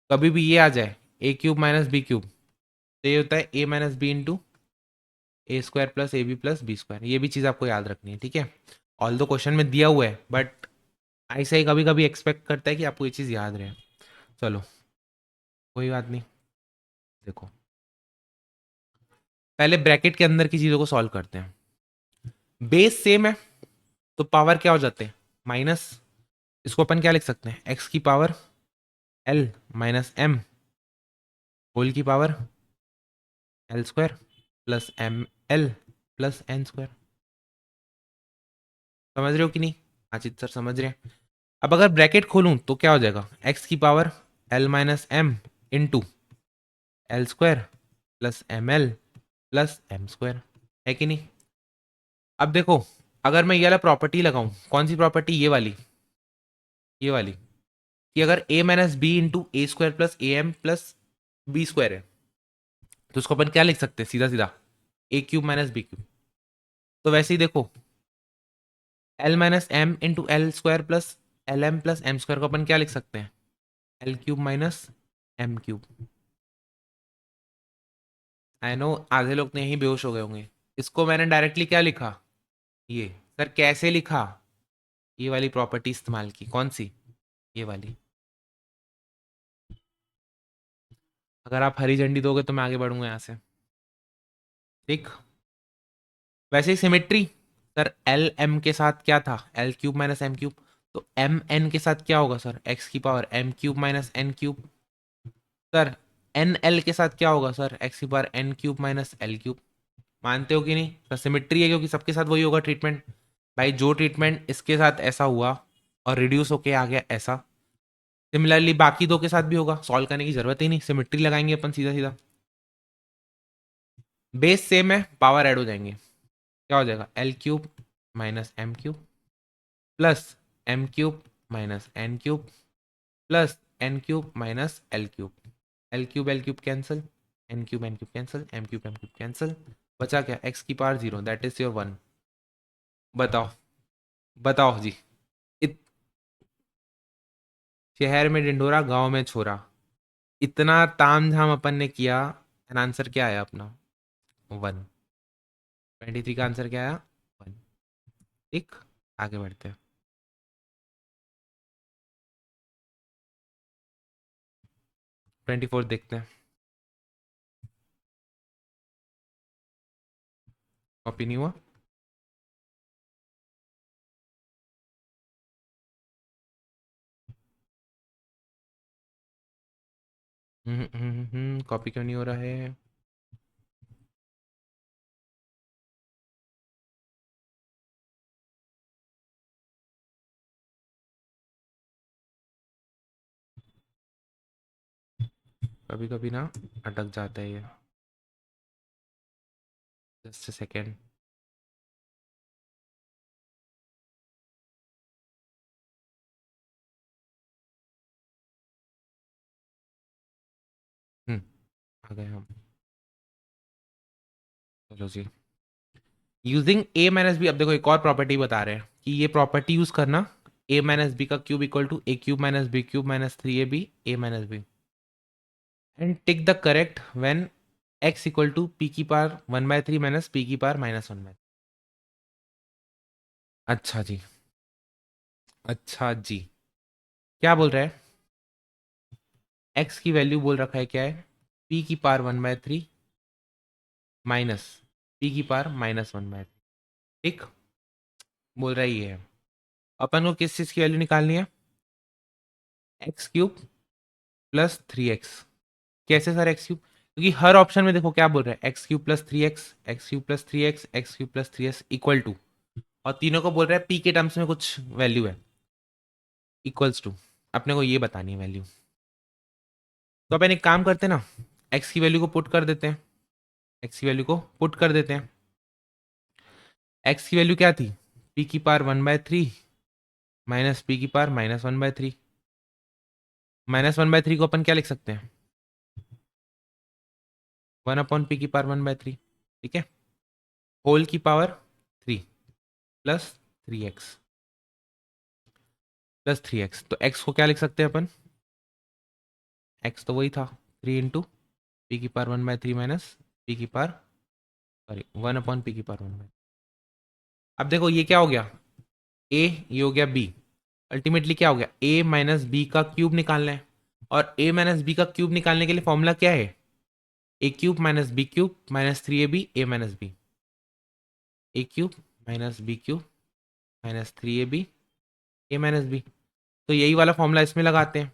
कभी भी ये आ जाए A cube minus B cube, तो ये होता है A minus B into A square plus A B plus B square. ये भी चीज़ आपको याद रखनी है, ठीक है। ऑल दो क्वेश्चन में दिया हुआ है, बट ऐसा ही कभी कभी एक्सपेक्ट करता है कि आपको ये चीज़ याद रहे। चलो कोई बात नहीं, देखो पहले ब्रैकेट के अंदर की चीज़ों को सॉल्व करते हैं। बेस सेम है तो पावर क्या हो जाते हैं, माइनस। इसको अपन क्या लिख सकते हैं, एक्स की power L minus M whole की power L square plus M L plus N square. समझ रहे हो कि नहीं? हाँ चित सर समझ रहे हैं। अब अगर ब्रैकेट खोलूं तो क्या हो जाएगा, एक्स की power L minus m into l square plus M L plus m square, है कि नहीं? अब देखो अगर मैं ये वाला प्रॉपर्टी लगाऊं, कौन सी प्रॉपर्टी, ये वाली, कि अगर a minus B into A square plus a m plus B square है, तो उसको अपन क्या लिख सकते हैं, सीधा सीधा a cube minus B cube. तो वैसे ही देखो l minus m into l square plus l m plus m square को अपन क्या लिख सकते हैं, l cube minus m cube. I know आधे लोग तो यहीं बेहोश हो गए होंगे। इसको मैंने डायरेक्टली क्या लिखा, ये सर कैसे लिखा, ये वाली प्रॉपर्टी इस्तेमाल की, कौन सी, ये वाली। अगर आप हरी झंडी दोगे तो मैं आगे बढ़ूंगा यहाँ से, ठीक। वैसे ही सिमेट्री, सर एल एम के साथ क्या था, l cube minus m cube, तो एम एन के साथ क्या होगा सर, एक्स की power m cube minus n cube. Sir n l के साथ क्या होगा सर, एक्स की power n cube minus l cube. मानते हो कि नहीं? सर सिमेट्री है क्योंकि सबके साथ वही होगा ट्रीटमेंट। भाई जो ट्रीटमेंट इसके साथ ऐसा हुआ और रिड्यूस होके आ गया ऐसा, सिमिलरली बाकी दो के साथ भी होगा, सॉल्व करने की जरूरत ही नहीं, सिमेट्री लगाएंगे अपन सीधा सीधा। बेस सेम है, पावर ऐड हो जाएंगे, क्या हो जाएगा, l cube minus m cube plus m cube minus n cube plus n cube minus l cube cancel, n cube cancel, m cube cancel, बचा क्या, एक्स की power zero, that is your one. बताओ, बताओ जी। इत, शहर में ढिंढोरा गांव में छोरा, इतना ताम झाम अपन ने किया, एंड आंसर क्या आया अपना, वन। 23 का आंसर क्या आया, वन। ठीक, आगे बढ़ते हैं। 24 देखते हैं, कॉपी नहीं हुआ। कॉपी क्यों नहीं हो रहा है? कभी कभी ना अटक जाता है ये, जस्ट सेकेंड। आ गए हम, चलो जी। यूजिंग ए माइनस बी, अब देखो एक और प्रॉपर्टी बता रहे हैं कि ये प्रॉपर्टी यूज करना, ए माइनस बी का cube equal to a cube minus B cube minus three a b a minus b. And tick the correct when x equal to p की पावर 1/3 माइनस पी की power -1/3। अच्छा जी, अच्छा जी। क्या बोल रहा है? x की वैल्यू बोल रखा है क्या है? p की पावर 1/3 माइनस p की पावर -1/3। ठीक, बोल रहा है ये है। अपन को किस चीज़ की वैल्यू निकालनी है? X cube plus 3x। कैसे सर एक्स क्यूब? क्योंकि हर ऑप्शन में देखो क्या बोल रहा है, x cube plus 3x, x cube plus 3x, x cube plus 3x equal to, और तीनों को बोल रहा है p के टर्म्स में कुछ वैल्यू है, इक्वल्स टू। अपने को ये बतानी है वैल्यू। तो अपन एक काम करते हैं ना, x की वैल्यू को पुट कर देते हैं, x की वैल्यू को पुट कर देते हैं। x की वैल्यू क्या थी? p की पावर 1/3 माइनस p की पावर -1/3। -1/3 को अपन क्या लिख सकते हैं? 1/p की पावर 1/3। ठीक है, होल की power 3 plus 3x plus 3x। तो x को क्या लिख सकते हैं अपन? x तो वही था, 3 इंटू पी की पावर 1/3 माइनस पी की पावर, सॉरी 1/p की पावर 1/3। अब देखो ये क्या हो गया, a, ये हो गया b। अल्टीमेटली क्या हो गया, a माइनस बी का क्यूब निकालना है, और a माइनस बी का क्यूब निकालने के लिए फॉर्मूला क्या है? A cube minus B cube minus 3ab a minus B. A cube minus B cube minus 3ab a minus B. तो यही वाला फॉर्मूला इसमें लगाते हैं,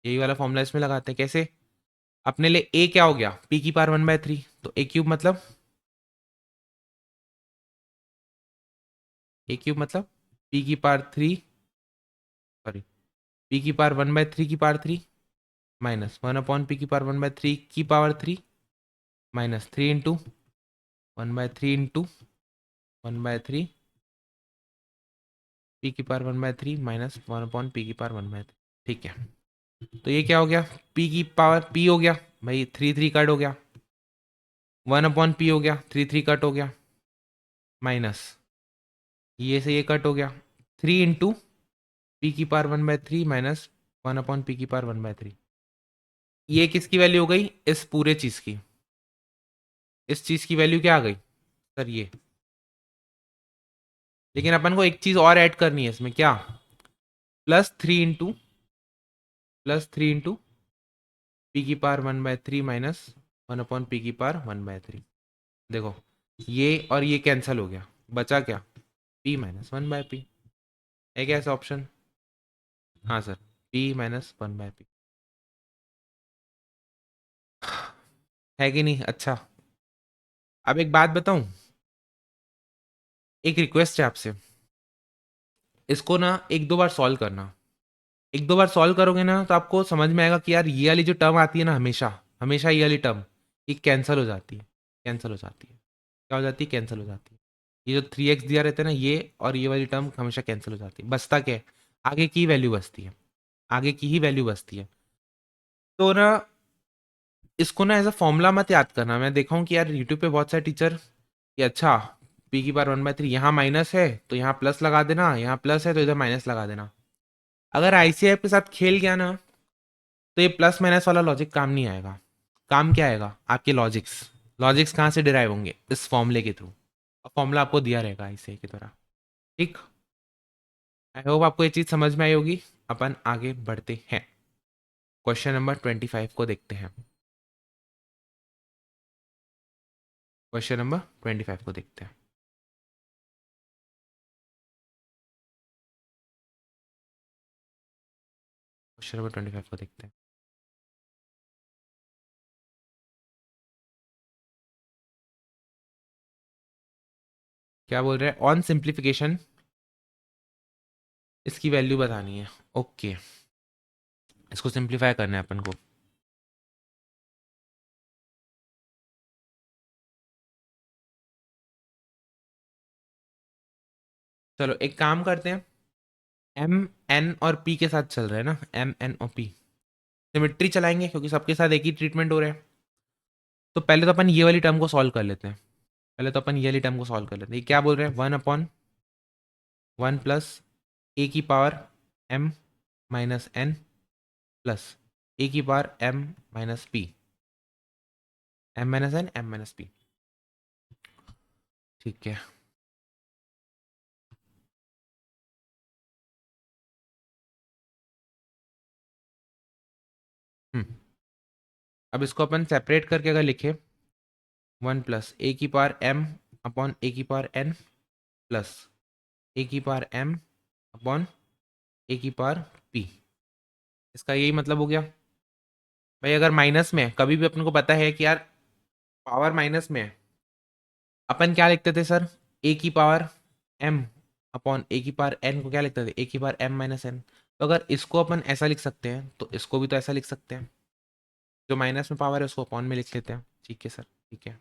यही वाला फॉर्मूला इसमें लगाते हैं। कैसे? अपने लिए a क्या हो गया, p की पावर 1/3, तो a क्यूब मतलब, a क्यूब मतलब p की पावर 3, सॉरी p की पावर 1/3 की पावर 3 माइनस 1/p की पावर 1/3 की power 3 minus 3 into 1/3 into 1/3 p की पावर 1/3 माइनस 1/p की पावर 1/3। ठीक है, तो ये क्या हो गया, p की पावर p हो गया भाई, 3 कट हो गया, 1/p हो गया, 3 कट हो गया, माइनस ये से ये कट हो गया, 3 इंटू पी की पावर 1/3 माइनस 1/p की पावर 1/3। ये किसकी वैल्यू हो गई? इस पूरे चीज की, इस चीज की वैल्यू क्या आ गई सर? ये। लेकिन अपन को एक चीज और ऐड करनी है इसमें, क्या? +3 इंटू पी की पावर 1/3 माइनस 1/p की पावर 1/3। देखो ये और ये कैंसिल हो गया, बचा क्या? p minus 1/p। है क्या ऐसा ऑप्शन? हाँ सर, p माइनस 1/p। है कि नहीं? अच्छा, अब एक बात बताऊं, एक रिक्वेस्ट है आपसे, इसको ना एक दो बार सॉल्व करना। एक दो बार सॉल्व करोगे ना तो आपको समझ में आएगा कि यार ये वाली जो टर्म आती है ना, हमेशा हमेशा ये वाली टर्म, ये कैंसिल हो जाती है, कैंसिल हो जाती है। क्या हो जाती है? कैंसिल हो जाती है। ये जो 3x दिया रहता है ना, ये और ये वाली टर्म हमेशा कैंसिल हो जाती है। बचता क्या है? आगे की वैल्यू बचती है, आगे की ही वैल्यू बचती है। तो ना इसको ना एज अ फॉर्मूला मत याद करना। मैं देखा हूँ कि यार यूट्यूब पे बहुत सारे टीचर, कि अच्छा पी की पावर 1/3 यहाँ माइनस है तो यहाँ प्लस लगा देना, यहाँ प्लस है तो इधर माइनस लगा देना। अगर आईसीआईएफ के साथ खेल गया ना, तो ये प्लस माइनस वाला लॉजिक काम नहीं आएगा। काम क्या आएगा? आपके लॉजिक्स। लॉजिक्स कहाँ से डिराइव होंगे? इस फॉर्मूले के थ्रू। फॉर्मूला आपको दिया रहेगा आईसीआई की तरह। ठीक, आई होप आपको ये चीज़ समझ में आई होगी। अपन आगे बढ़ते हैं, क्वेश्चन नंबर 25 को देखते हैं। क्वेश्चन नंबर 25 को देखते हैं। क्वेश्चन नंबर 25 को देखते हैं। क्या बोल रहे हैं? ऑन सिंप्लीफिकेशन इसकी वैल्यू बतानी है। ओके, इसको सिंप्लीफाई करना है अपन को। चलो एक काम करते हैं, एम एन और पी के साथ चल रहा है ना, एम एन और पी, सिमिट्री चलाएंगे क्योंकि सबके साथ एक ही ट्रीटमेंट हो रहा है। तो पहले तो अपन ये वाली टर्म को सॉल्व कर लेते हैं, पहले तो अपन ये वाली टर्म को सॉल्व कर लेते हैं। ये क्या बोल रहे हैं? 1/1 प्लस ए की power m minus n plus A की power m minus p, m minus n, m minus p। ठीक है, अब इसको अपन सेपरेट करके अगर लिखे, 1 प्लस ए की पावर m अपॉन ए की पावर n प्लस ए की पावर m अपॉन ए की पावर p, इसका यही मतलब हो गया भाई। अगर माइनस में कभी भी अपन को पता है कि यार पावर माइनस में है, अपन क्या लिखते थे सर, ए की पावर m अपॉन ए की पावर n को क्या लिखते थे, ए की पावर m माइनस n। तो अगर इसको अपन ऐसा लिख सकते हैं तो इसको भी तो ऐसा लिख सकते हैं, जो माइनस में पावर है उसको अपॉन में लिख लेते हैं। ठीक है सर, ठीक है।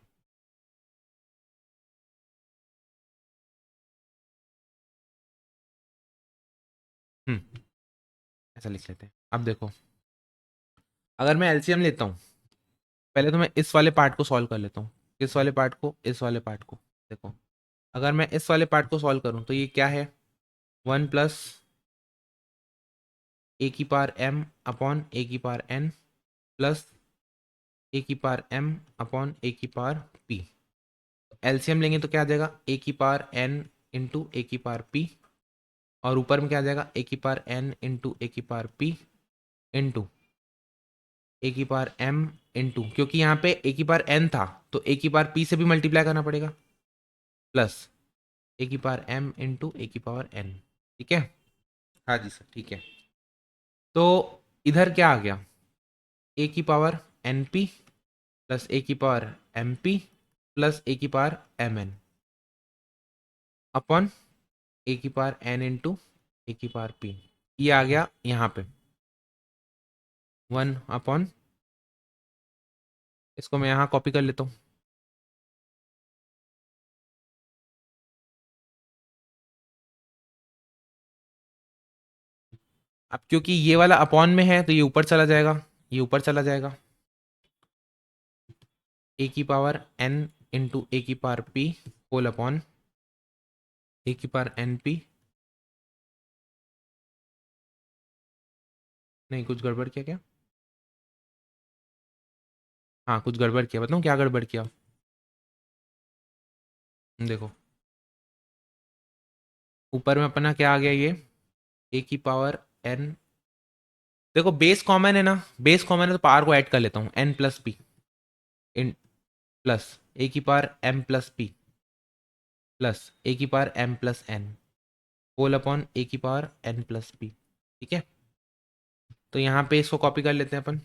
ऐसा लिख लेते हैं। अब देखो, अगर मैं एलसीएम लेता हूँ, पहले तो मैं इस वाले पार्ट को सॉल्व कर लेता हूँ। किस वाले पार्ट को, इस वाले पार्ट को। देखो, अगर मैं इस वाले पार्ट को सॉल्व करूँ तो ये क्या है, 1 प्लस ए की पावर m अपॉन ए की पावर n प्लस ए की पावर m अपॉन ए की पावर p। एलसीएम लेंगे तो क्या आ जाएगा, ए की पावर n इंटू ए की पावर p, और ऊपर में क्या आ जाएगा, ए की पावर n इंटू ए की पावर p इंटू ए की पावर m इंटू, क्योंकि यहाँ पे ए की पावर n था तो ए की पावर p से भी मल्टीप्लाई करना पड़ेगा, प्लस ए की पावर m इंटू ए की पावर n। ठीक है, हाँ जी सर, ठीक है। तो इधर क्या आ गया, ए की power N P plus A की power M P plus A की power M N upon A की पावर एन इंटू ए की पावर पी। ये आ गया यहाँ पे 1 अपॉन, इसको मैं यहाँ कॉपी कर लेता हूँ। अब क्योंकि ये वाला अपॉन में है तो ये ऊपर चला जाएगा, ये ऊपर चला जाएगा, ए की पावर एन इंटू ए की power P whole upon A की पावर एन पी। नहीं, कुछ गड़बड़ किया क्या? हाँ, कुछ गड़बड़ किया, बताऊँ क्या गड़बड़ किया? देखो, ऊपर में अपना क्या आ गया, ये ए की पावर एन, देखो बेस कॉमन है ना, बेस कॉमन है तो पावर को ऐड कर लेता हूँ, एन प्लस पी इन प्लस ए की power M plus P plus A की power M plus N whole upon A की पावर एन प्लस पी। ठीक है, तो यहाँ पे इसको कॉपी कर लेते हैं अपन।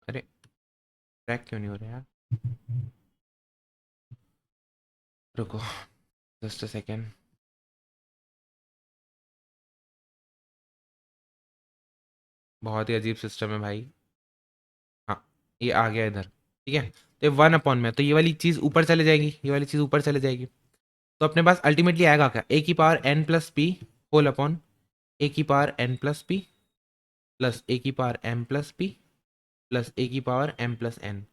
अरे, ट्रैक क्यों नहीं हो रहा यार, रुको जस्ट अ सेकेंड। बहुत ही अजीब सिस्टम है भाई। हाँ, ये आ गया इधर। ठीक है, तो 1 अपॉन में, तो ये वाली चीज़ ऊपर चले जाएगी, ये वाली चीज़ ऊपर चले जाएगी, तो अपने पास अल्टीमेटली आएगा क्या, ए की power N plus P whole upon A की power N plus P plus A की power M plus P plus A की पावर एम प्लस एन।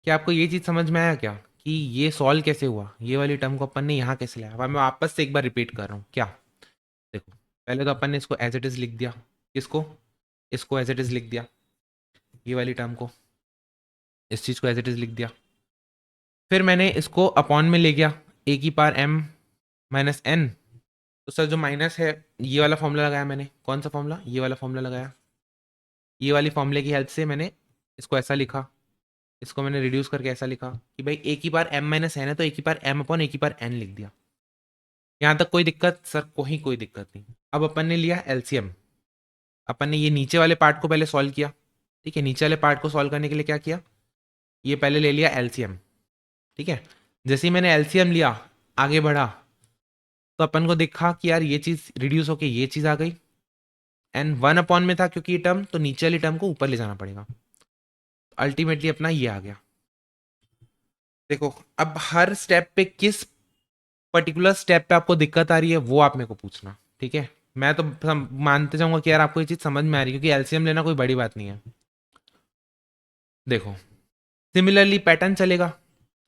क्या आपको ये चीज़ समझ में आया क्या, कि ये सॉल्व कैसे हुआ, ये वाली टर्म को अपन ने यहाँ कैसे लाया? अब मैं वापस से एक बार रिपीट कर रहा हूँ क्या। देखो, पहले तो अपन ने इसको एज इट इज़ लिख दिया, किसको, इसको एज इट इज़ लिख दिया, ये वाली टर्म को, इस चीज़ को एज इट इज़ लिख दिया। फिर मैंने इसको अपॉन में ले गया, ए की पावर एम माइनस एन। तो सर जो माइनस है, ये वाला फॉर्मूला लगाया मैंने, कौन सा फॉर्मूला, ये वाला फॉर्मूला लगाया, ये वाली फॉर्मूले की हेल्प से मैंने इसको ऐसा लिखा, इसको मैंने रिड्यूस करके ऐसा लिखा कि भाई ए की पावर एम माइनस एन है तो ए की पावर एम अपॉन ए की पावर एन लिख दिया। यहाँ तक कोई दिक्कत सर? कोई दिक्कत नहीं। अब अपन ने लिया एलसीएम, अपन ने ये नीचे वाले पार्ट को पहले सॉल्व किया। ठीक है, नीचे वाले पार्ट को सॉल्व करने के लिए क्या किया, ये पहले ले लिया एलसीएम। ठीक है, जैसे ही मैंने एलसीएम लिया, आगे बढ़ा, तो अपन को देखा कि यार ये चीज़ रिड्यूस होके ये चीज़ आ गई, एंड 1 अपॉन में था क्योंकि ये टर्म, तो नीचे वाली टर्म को ऊपर ले जाना पड़ेगा। अल्टीमेटली अपना ये आ गया। देखो, अब हर स्टेप पे किस पर्टिकुलर स्टेप पे आपको दिक्कत आ रही है वो आप मेरे को पूछना, ठीक है। मैं तो मानते जाऊंगा कि यार आपको ये चीज़ समझ में आ रही है, क्योंकि एलसीएम लेना कोई बड़ी बात नहीं है। देखो सिमिलरली पैटर्न चलेगा,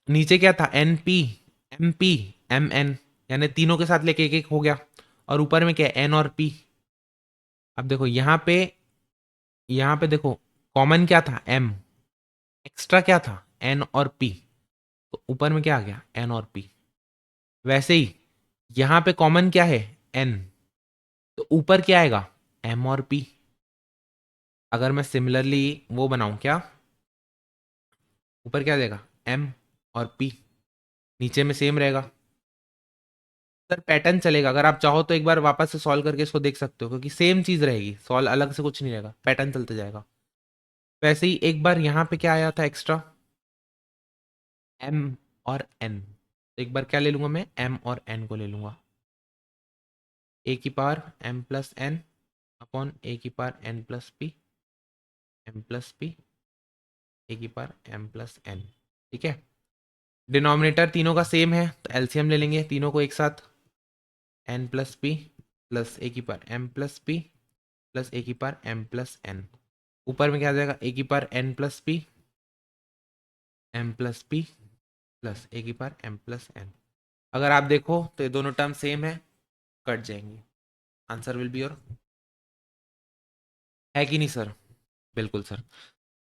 नीचे क्या था, n p m p m n, यानी तीनों के साथ लेके एक एक हो गया, और ऊपर में क्या है, एन और पी। अब देखो यहाँ पे देखो कॉमन क्या था, एम, एक्स्ट्रा क्या था, एन और पी, तो ऊपर में क्या आ गया, एन और पी। वैसे ही यहाँ पे कॉमन क्या है, एन, तो ऊपर क्या आएगा, एम और पी। अगर मैं सिमिलरली वो बनाऊं क्या, ऊपर क्या देगा, एम और पी, नीचे में सेम रहेगा। सर पैटर्न चलेगा, अगर आप चाहो तो एक बार वापस से सॉल्व करके इसको देख सकते हो, क्योंकि सेम चीज रहेगी, सॉल्व अलग से कुछ नहीं रहेगा, पैटर्न चलते जाएगा। वैसे ही एक बार यहाँ पे क्या आया था एक्स्ट्रा, एम और एन, तो एक बार क्या ले लूंगा मैं, एम और एन को ले लूंगा, ए की power M plus N upon A की power N plus P, M plus P, A की पावर एम प्लस एन। ठीक है, डिनोमिनेटर तीनों का सेम है, तो एलसीएम ले लेंगे तीनों को एक साथ, N plus P plus A की power M plus P plus A की पावर एम प्लस एन। ऊपर में क्या आ जाएगा, ए की power N plus P M plus P plus A की पावर एम प्लस एन। अगर आप देखो तो ये दोनों टर्म सेम है, कट जाएंगे, आंसर विल बी योर, है कि नहीं सर? बिल्कुल सर,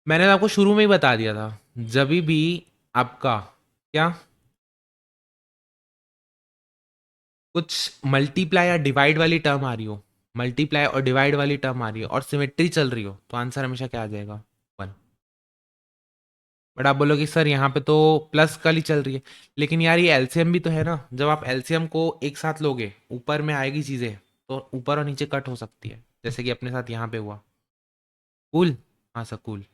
मैंने आपको शुरू में ही बता दिया था, जब भी आपका क्या कुछ मल्टीप्लाई या डिवाइड वाली टर्म आ रही हो, मल्टीप्लाई और डिवाइड वाली टर्म आ रही हो और सिमेट्री चल रही हो, तो आंसर हमेशा क्या आ जाएगा, वन। बट आप बोलोगे सर यहाँ पे तो प्लस वाली चल रही है, लेकिन यार ये एलसीएम भी तो है ना, जब आप एलसीएम को एक साथ लोगे ऊपर में आएगी चीजें, तो ऊपर और नीचे कट हो सकती है, जैसे कि अपने साथ यहाँ पे हुआ। कूल, हाँ सर कूल।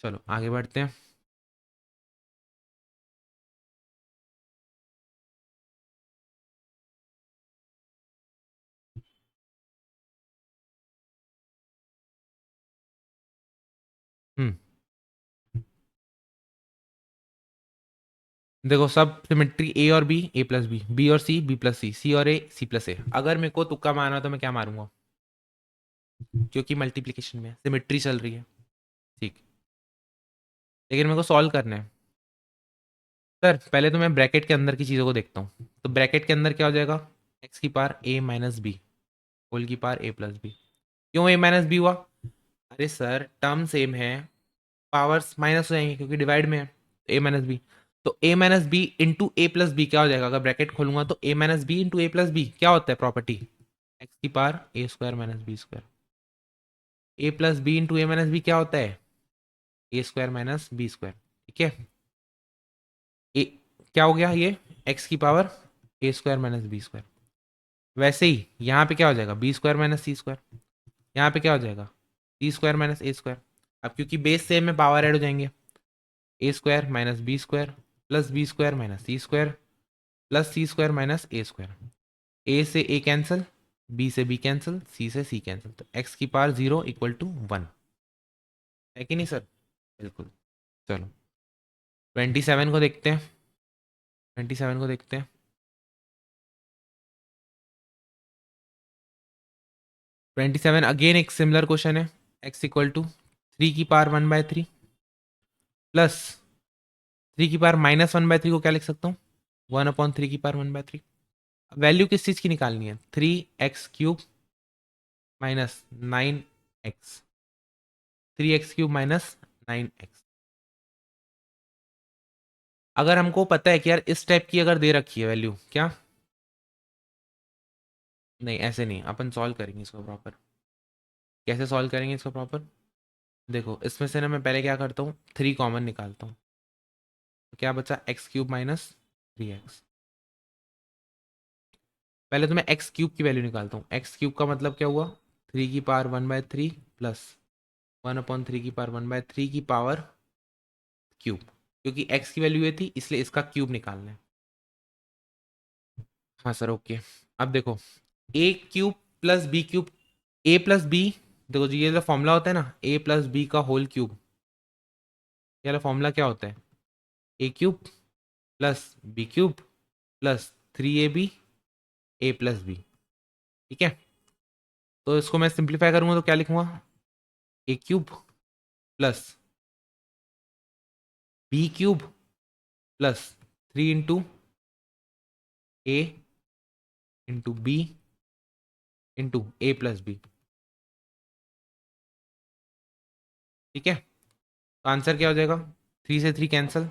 चलो आगे बढ़ते हैं। हम्म, देखो सब सिमेट्री ए और बी प्लस बी और बी प्लस सी और सी प्लस ए। अगर मेरे को तुक्का मारना तो मैं क्या मारूंगा, क्योंकि मल्टीप्लिकेशन में सिमेट्री चल रही है, ठीक, लेकिन मेरे को सॉल्व करना है। सर पहले तो मैं ब्रैकेट के अंदर की चीज़ों को देखता हूँ, तो ब्रैकेट के अंदर क्या हो जाएगा, एक्स की पावर ए माइनस बी होल की पावर ए प्लस बी। क्यों ए माइनस बी हुआ, अरे सर टर्म सेम है, पावर्स माइनस हो जाएंगे क्योंकि डिवाइड में है, ए माइनस बी, तो ए माइनस बी इंटू ए प्लस बी क्या हो जाएगा, अगर ब्रैकेट खोलूंगा तो ए माइनस बी इंटू ए प्लस बी क्या होता है प्रॉपर्टी, एक्स की power A square minus B square, A plus B into A minus B क्या होता है, ए स्क्वायर माइनस बी स्क्वायर। ठीक है, ए क्या हो गया ये, एक्स की पावर ए स्क्वायर माइनस बी स्क्वायर। वैसे ही यहाँ पे क्या हो जाएगा, B square minus C square, यहाँ पे क्या हो जाएगा, C square minus A square. अब क्योंकि बेस सेम में पावर ऐड हो जाएंगे, A square minus B square plus B square minus C square plus C square minus A square. A से ए कैंसिल, बी से बी कैंसिल, सी से C cancel, तो X की power 0 equal to 1, है कि नहीं सर? बिल्कुल। चलो 27 को देखते हैं, 27 को देखते हैं। 27 अगेन एक सिमिलर क्वेश्चन है, एक्स इक्वल टू 3 की पावर 1/3 प्लस 3 की पावर -1/3 को क्या लिख सकता हूँ, 1/3 की पावर 1/3। वैल्यू किस चीज़ की निकालनी है, 3x³ minus 9x, 3x³ minus 9x। अगर हमको पता है कि यार इस टाइप की अगर दे रखी है वैल्यू, क्या नहीं, ऐसे नहीं, अपन सॉल्व करेंगे इसको प्रॉपर। कैसे सॉल्व करेंगे इसको प्रॉपर, देखो इसमें से ना मैं पहले क्या करता हूँ, 3 कॉमन निकालता हूँ, तो क्या बचा, x³ माइनस 3x। पहले तो मैं x³ की वैल्यू निकालता हूँ, x³ का मतलब क्या हुआ, 3 की पावर 1/3 प्लस 1/3 की पावर 1/3 की पावर क्यूब, क्योंकि x की वैल्यू ये थी इसलिए इसका क्यूब निकालना है। हाँ सर ओके। अब देखो a³ plus b³, a plus B, देखो जी ये जो फॉर्मूला होता है ना, a प्लस बी का होल क्यूब, ये वाला फॉर्मूला क्या होता है, a³ plus b³ plus 3ab a plus B. ठीक है, तो इसको मैं सिंप्लीफाई करूंगा तो क्या लिखूंगा, A cube plus B cube plus 3 into A into B into a plus B. ठीक है, तो आंसर क्या हो जाएगा, 3 से 3 कैंसिल,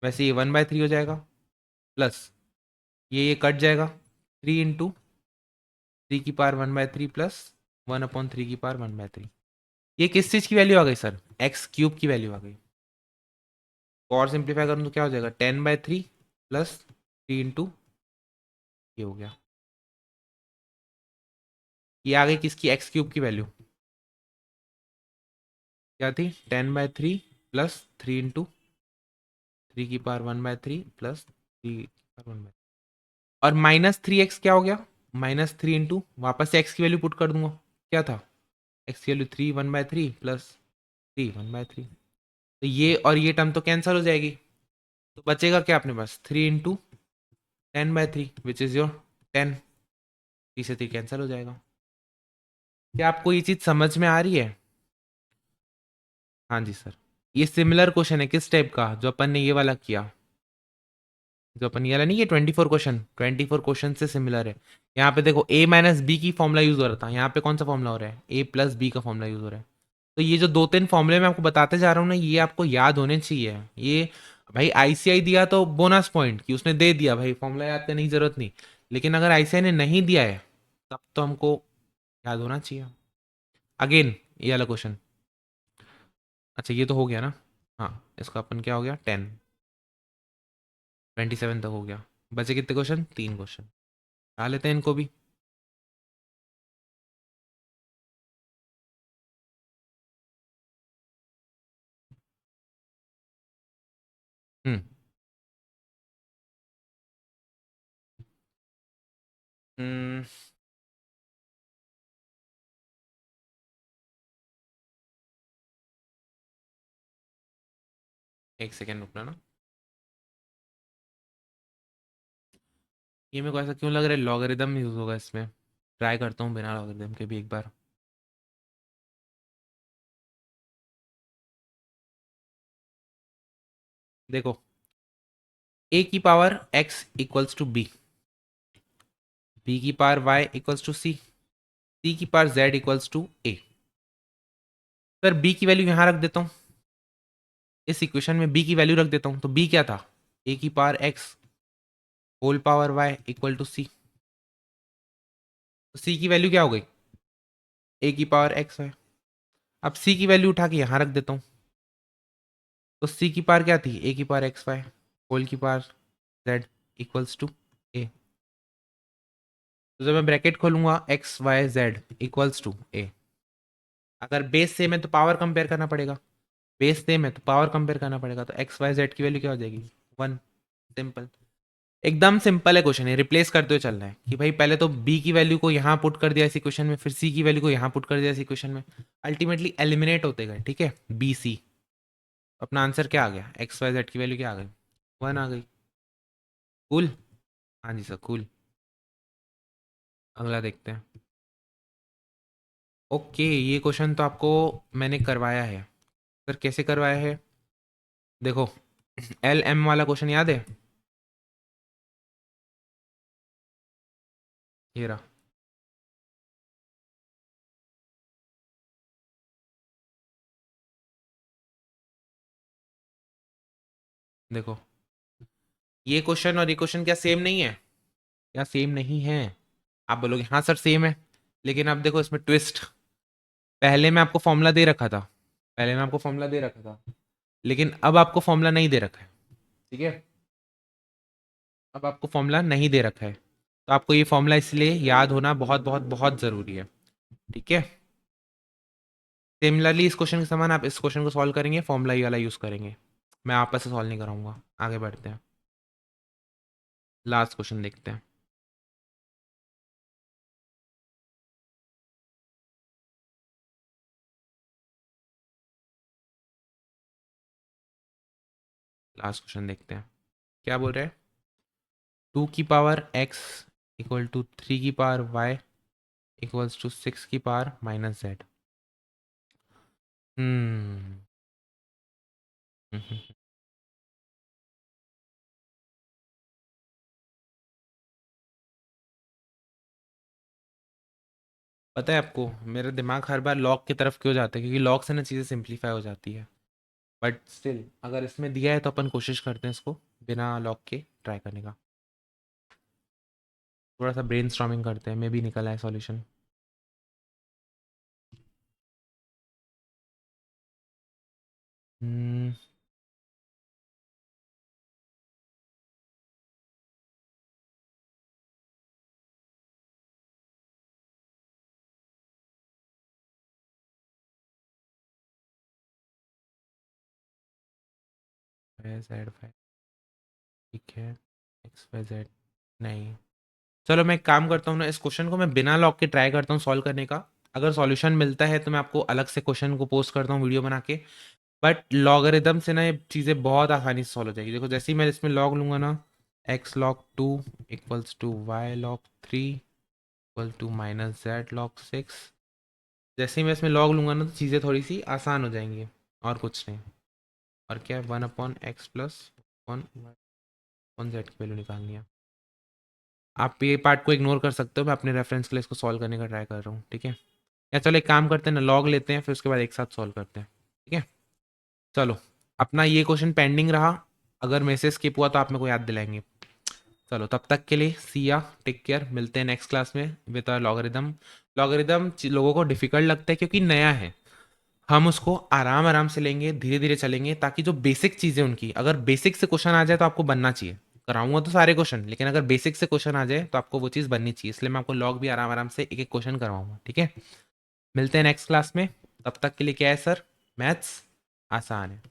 वैसे ये 1/3 हो जाएगा, प्लस ये कट जाएगा, 3 इंटू 3 की पावर 1/3 प्लस 1/3 की पावर 1/3। ये किस चीज़ की वैल्यू आ गई सर, एक्स क्यूब की वैल्यू आ गई। तो और सिंप्लीफाई करूँ तो क्या हो जाएगा, 10/3 प्लस 3 इंटू, ये हो गया, ये आ गई किसकी, एक्स क्यूब की वैल्यू क्या थी, 10/3 प्लस 3 इंटू 3 की पावर 1/3 प्लस 3 और -3x क्या हो गया, -3 वापस से x की वैल्यू पुट कर दूंगा, क्या था, x की वैल्यू 3 1/3 प्लस 3 1/3। तो ये और ये टर्म तो कैंसिल हो जाएगी, तो बचेगा क्या अपने पास, 3 इंटू 10/3 विच इज योर 10। 3 से 3 कैंसिल हो जाएगा। क्या आपको ये चीज समझ में आ रही है। हाँ जी सर, ये सिमिलर क्वेश्चन है किस टाइप का, जो अपन ने ये वाला किया, जो अपन ये वाला नहीं, ये 24 क्वेश्चन से सिमिलर है। यहाँ पे देखो a-b की फॉर्मूला यूज हो रहा था, यहाँ पे कौन सा फॉर्मूला हो रहा है, a+b का फॉर्मूला यूज हो रहा है। तो ये जो 2 3 फॉर्मूले मैं आपको बताते जा रहा हूँ ना, ये आपको याद होने चाहिए। ये भाई आईसीआई दिया तो बोनस पॉइंट कि उसने दे दिया, भाई फॉर्मूला याद करने की जरूरत नहीं। लेकिन अगर आईसीआई ने नहीं दिया है तब तो हमको याद होना चाहिए। अगेन ये वाला क्वेश्चन, अच्छा ये तो हो गया ना, हाँ इसका अपन क्या हो गया, 27 तक हो गया। बचे कितने क्वेश्चन, 3 क्वेश्चन, आ लेते हैं इनको भी। हम्म हम्म, एक सेकेंड रुकना ना, ये मेरे को ऐसा क्यों लग रहा है लॉगरिदम यूज होगा इसमें। ट्राई करता हूँ बिना लॉगरिदम के भी एक बार। देखो, a की power x equals to b की power y equals to c की power z equals to a। Sir b की वैल्यू यहाँ रख देता हूँ, इस इक्वेशन में b की वैल्यू रख देता हूँ, तो b क्या था, a की power x whole power y equal to c। तो c की वैल्यू क्या हो गई, a की पावर x है। अब c की वैल्यू उठा के यहाँ रख देता हूँ, तो c की पावर क्या थी, a की पावर एक्स वाई होल की power z equals to a। तो जब मैं ब्रैकेट खोलूंगा X Y Z equals to A, अगर बेस सेम है तो पावर कंपेयर करना पड़ेगा, बेस सेम है तो पावर कंपेयर करना पड़ेगा, तो एक्स वाई जेड की वैल्यू क्या हो जाएगी, 1। सिंपल, एकदम सिंपल है क्वेश्चन, है रिप्लेस करते हुए चलना है कि भाई पहले तो बी की वैल्यू को यहाँ पुट कर दिया इसी क्वेश्चन में, फिर सी की वैल्यू को यहाँ पुट कर दिया इसी क्वेश्चन में, अल्टीमेटली एलिमिनेट होते गए। ठीक है, बी सी, अपना आंसर क्या आ गया, एक्स वाई जेड की वैल्यू क्या आ गई, 1 आ गई। कूल, हाँ जी सर कूल। अगला देखते हैं। ओके, ये क्वेश्चन तो आपको मैंने करवाया है। सर कैसे करवाया है, देखो एल एम वाला क्वेश्चन याद है, ये रहा, देखो ये क्वेश्चन और ये क्वेश्चन क्या सेम नहीं है, क्या सेम नहीं है। आप बोलोगे हाँ सर सेम है, लेकिन अब देखो इसमें ट्विस्ट, पहले मैं आपको फॉर्मूला दे रखा था, पहले मैं आपको फॉर्मूला दे रखा था, लेकिन अब आपको फॉर्मूला नहीं दे रखा है। ठीक है, अब आपको फॉर्मूला नहीं दे रखा है, तो आपको ये फॉर्मूला इसलिए याद होना बहुत बहुत बहुत ज़रूरी है। ठीक है, सिमिलरली इस क्वेश्चन के समान आप इस क्वेश्चन को सॉल्व करेंगे, फॉर्मूला ये वाला यूज़ करेंगे। मैं आपस से सॉल्व नहीं कराऊंगा। आगे बढ़ते हैं, लास्ट क्वेश्चन देखते हैं। लास्ट क्वेश्चन देखते हैं, क्या बोल रहे हैं, 2 की पावर x इक्वल टू 3 की पावर y इक्वल्स टू 6 की पावर माइनस जेड। हम्म पता है आपको मेरा दिमाग हर बार लॉग की तरफ क्यों जाता है, क्योंकि लॉग से ना चीज़ें सिंप्लीफाई हो जाती है। बट स्टिल अगर इसमें दिया है तो अपन कोशिश करते हैं इसको बिना लॉग के ट्राई करने का। थोड़ा सा ब्रेन स्टॉर्मिंग करते हैं, मे भी निकल आए सॉल्यूशन। जेड फाइव ठीक है, एक्स वाई जेड नहीं। चलो मैं एक काम करता हूँ ना, इस क्वेश्चन को मैं बिना लॉग के ट्राई करता हूँ सॉल्व करने का। अगर सॉल्यूशन मिलता है तो मैं आपको अलग से क्वेश्चन को पोस्ट करता हूँ वीडियो बना के। बट लॉगरिदम से ना ये चीज़ें बहुत आसानी से सॉल्व हो जाएगी। देखो जैसे ही मैं इसमें लॉग लूंगा ना, x log two equals to y log three equal to minus z log six. जैसे ही मैं इसमें लॉग लूंगा ना तो चीज़ें थोड़ी सी आसान हो जाएंगी, और कुछ नहीं। और क्या है, 1/x प्लस 1/z की वैल्यू निकालनी है। आप ये पार्ट को इग्नोर कर सकते हो, मैं अपने रेफरेंस के लिए इसको सॉल्व करने का ट्राई कर रहा हूँ, ठीक है। या चलो एक काम करते हैं ना, लॉग लेते हैं फिर उसके बाद एक साथ सॉल्व करते हैं, ठीक है। चलो अपना ये क्वेश्चन पेंडिंग रहा, अगर मैसेज स्किप हुआ तो आप मेरे को याद दिलाएंगे। चलो तब तक के लिए सी या, टेक केयर, मिलते हैं नेक्स्ट क्लास में विद लॉगरिदम। लॉगरिदम लोगों को डिफिकल्ट लगता है क्योंकि नया है। हम उसको आराम आराम से लेंगे, धीरे धीरे चलेंगे, ताकि जो बेसिक चीज़ें उनकी, अगर बेसिक से क्वेश्चन आ जाए तो आपको बनना चाहिए। कराऊंगा तो सारे क्वेश्चन, लेकिन अगर बेसिक से क्वेश्चन आ जाए तो आपको वो चीज़ बननी चाहिए, इसलिए मैं आपको लॉग भी आराम आराम से एक एक क्वेश्चन करवाऊंगा, ठीक है। मिलते हैं नेक्स्ट क्लास में। तब तक के लिए क्या है सर, मैथ्स आसान है।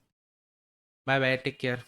Bye bye, take care.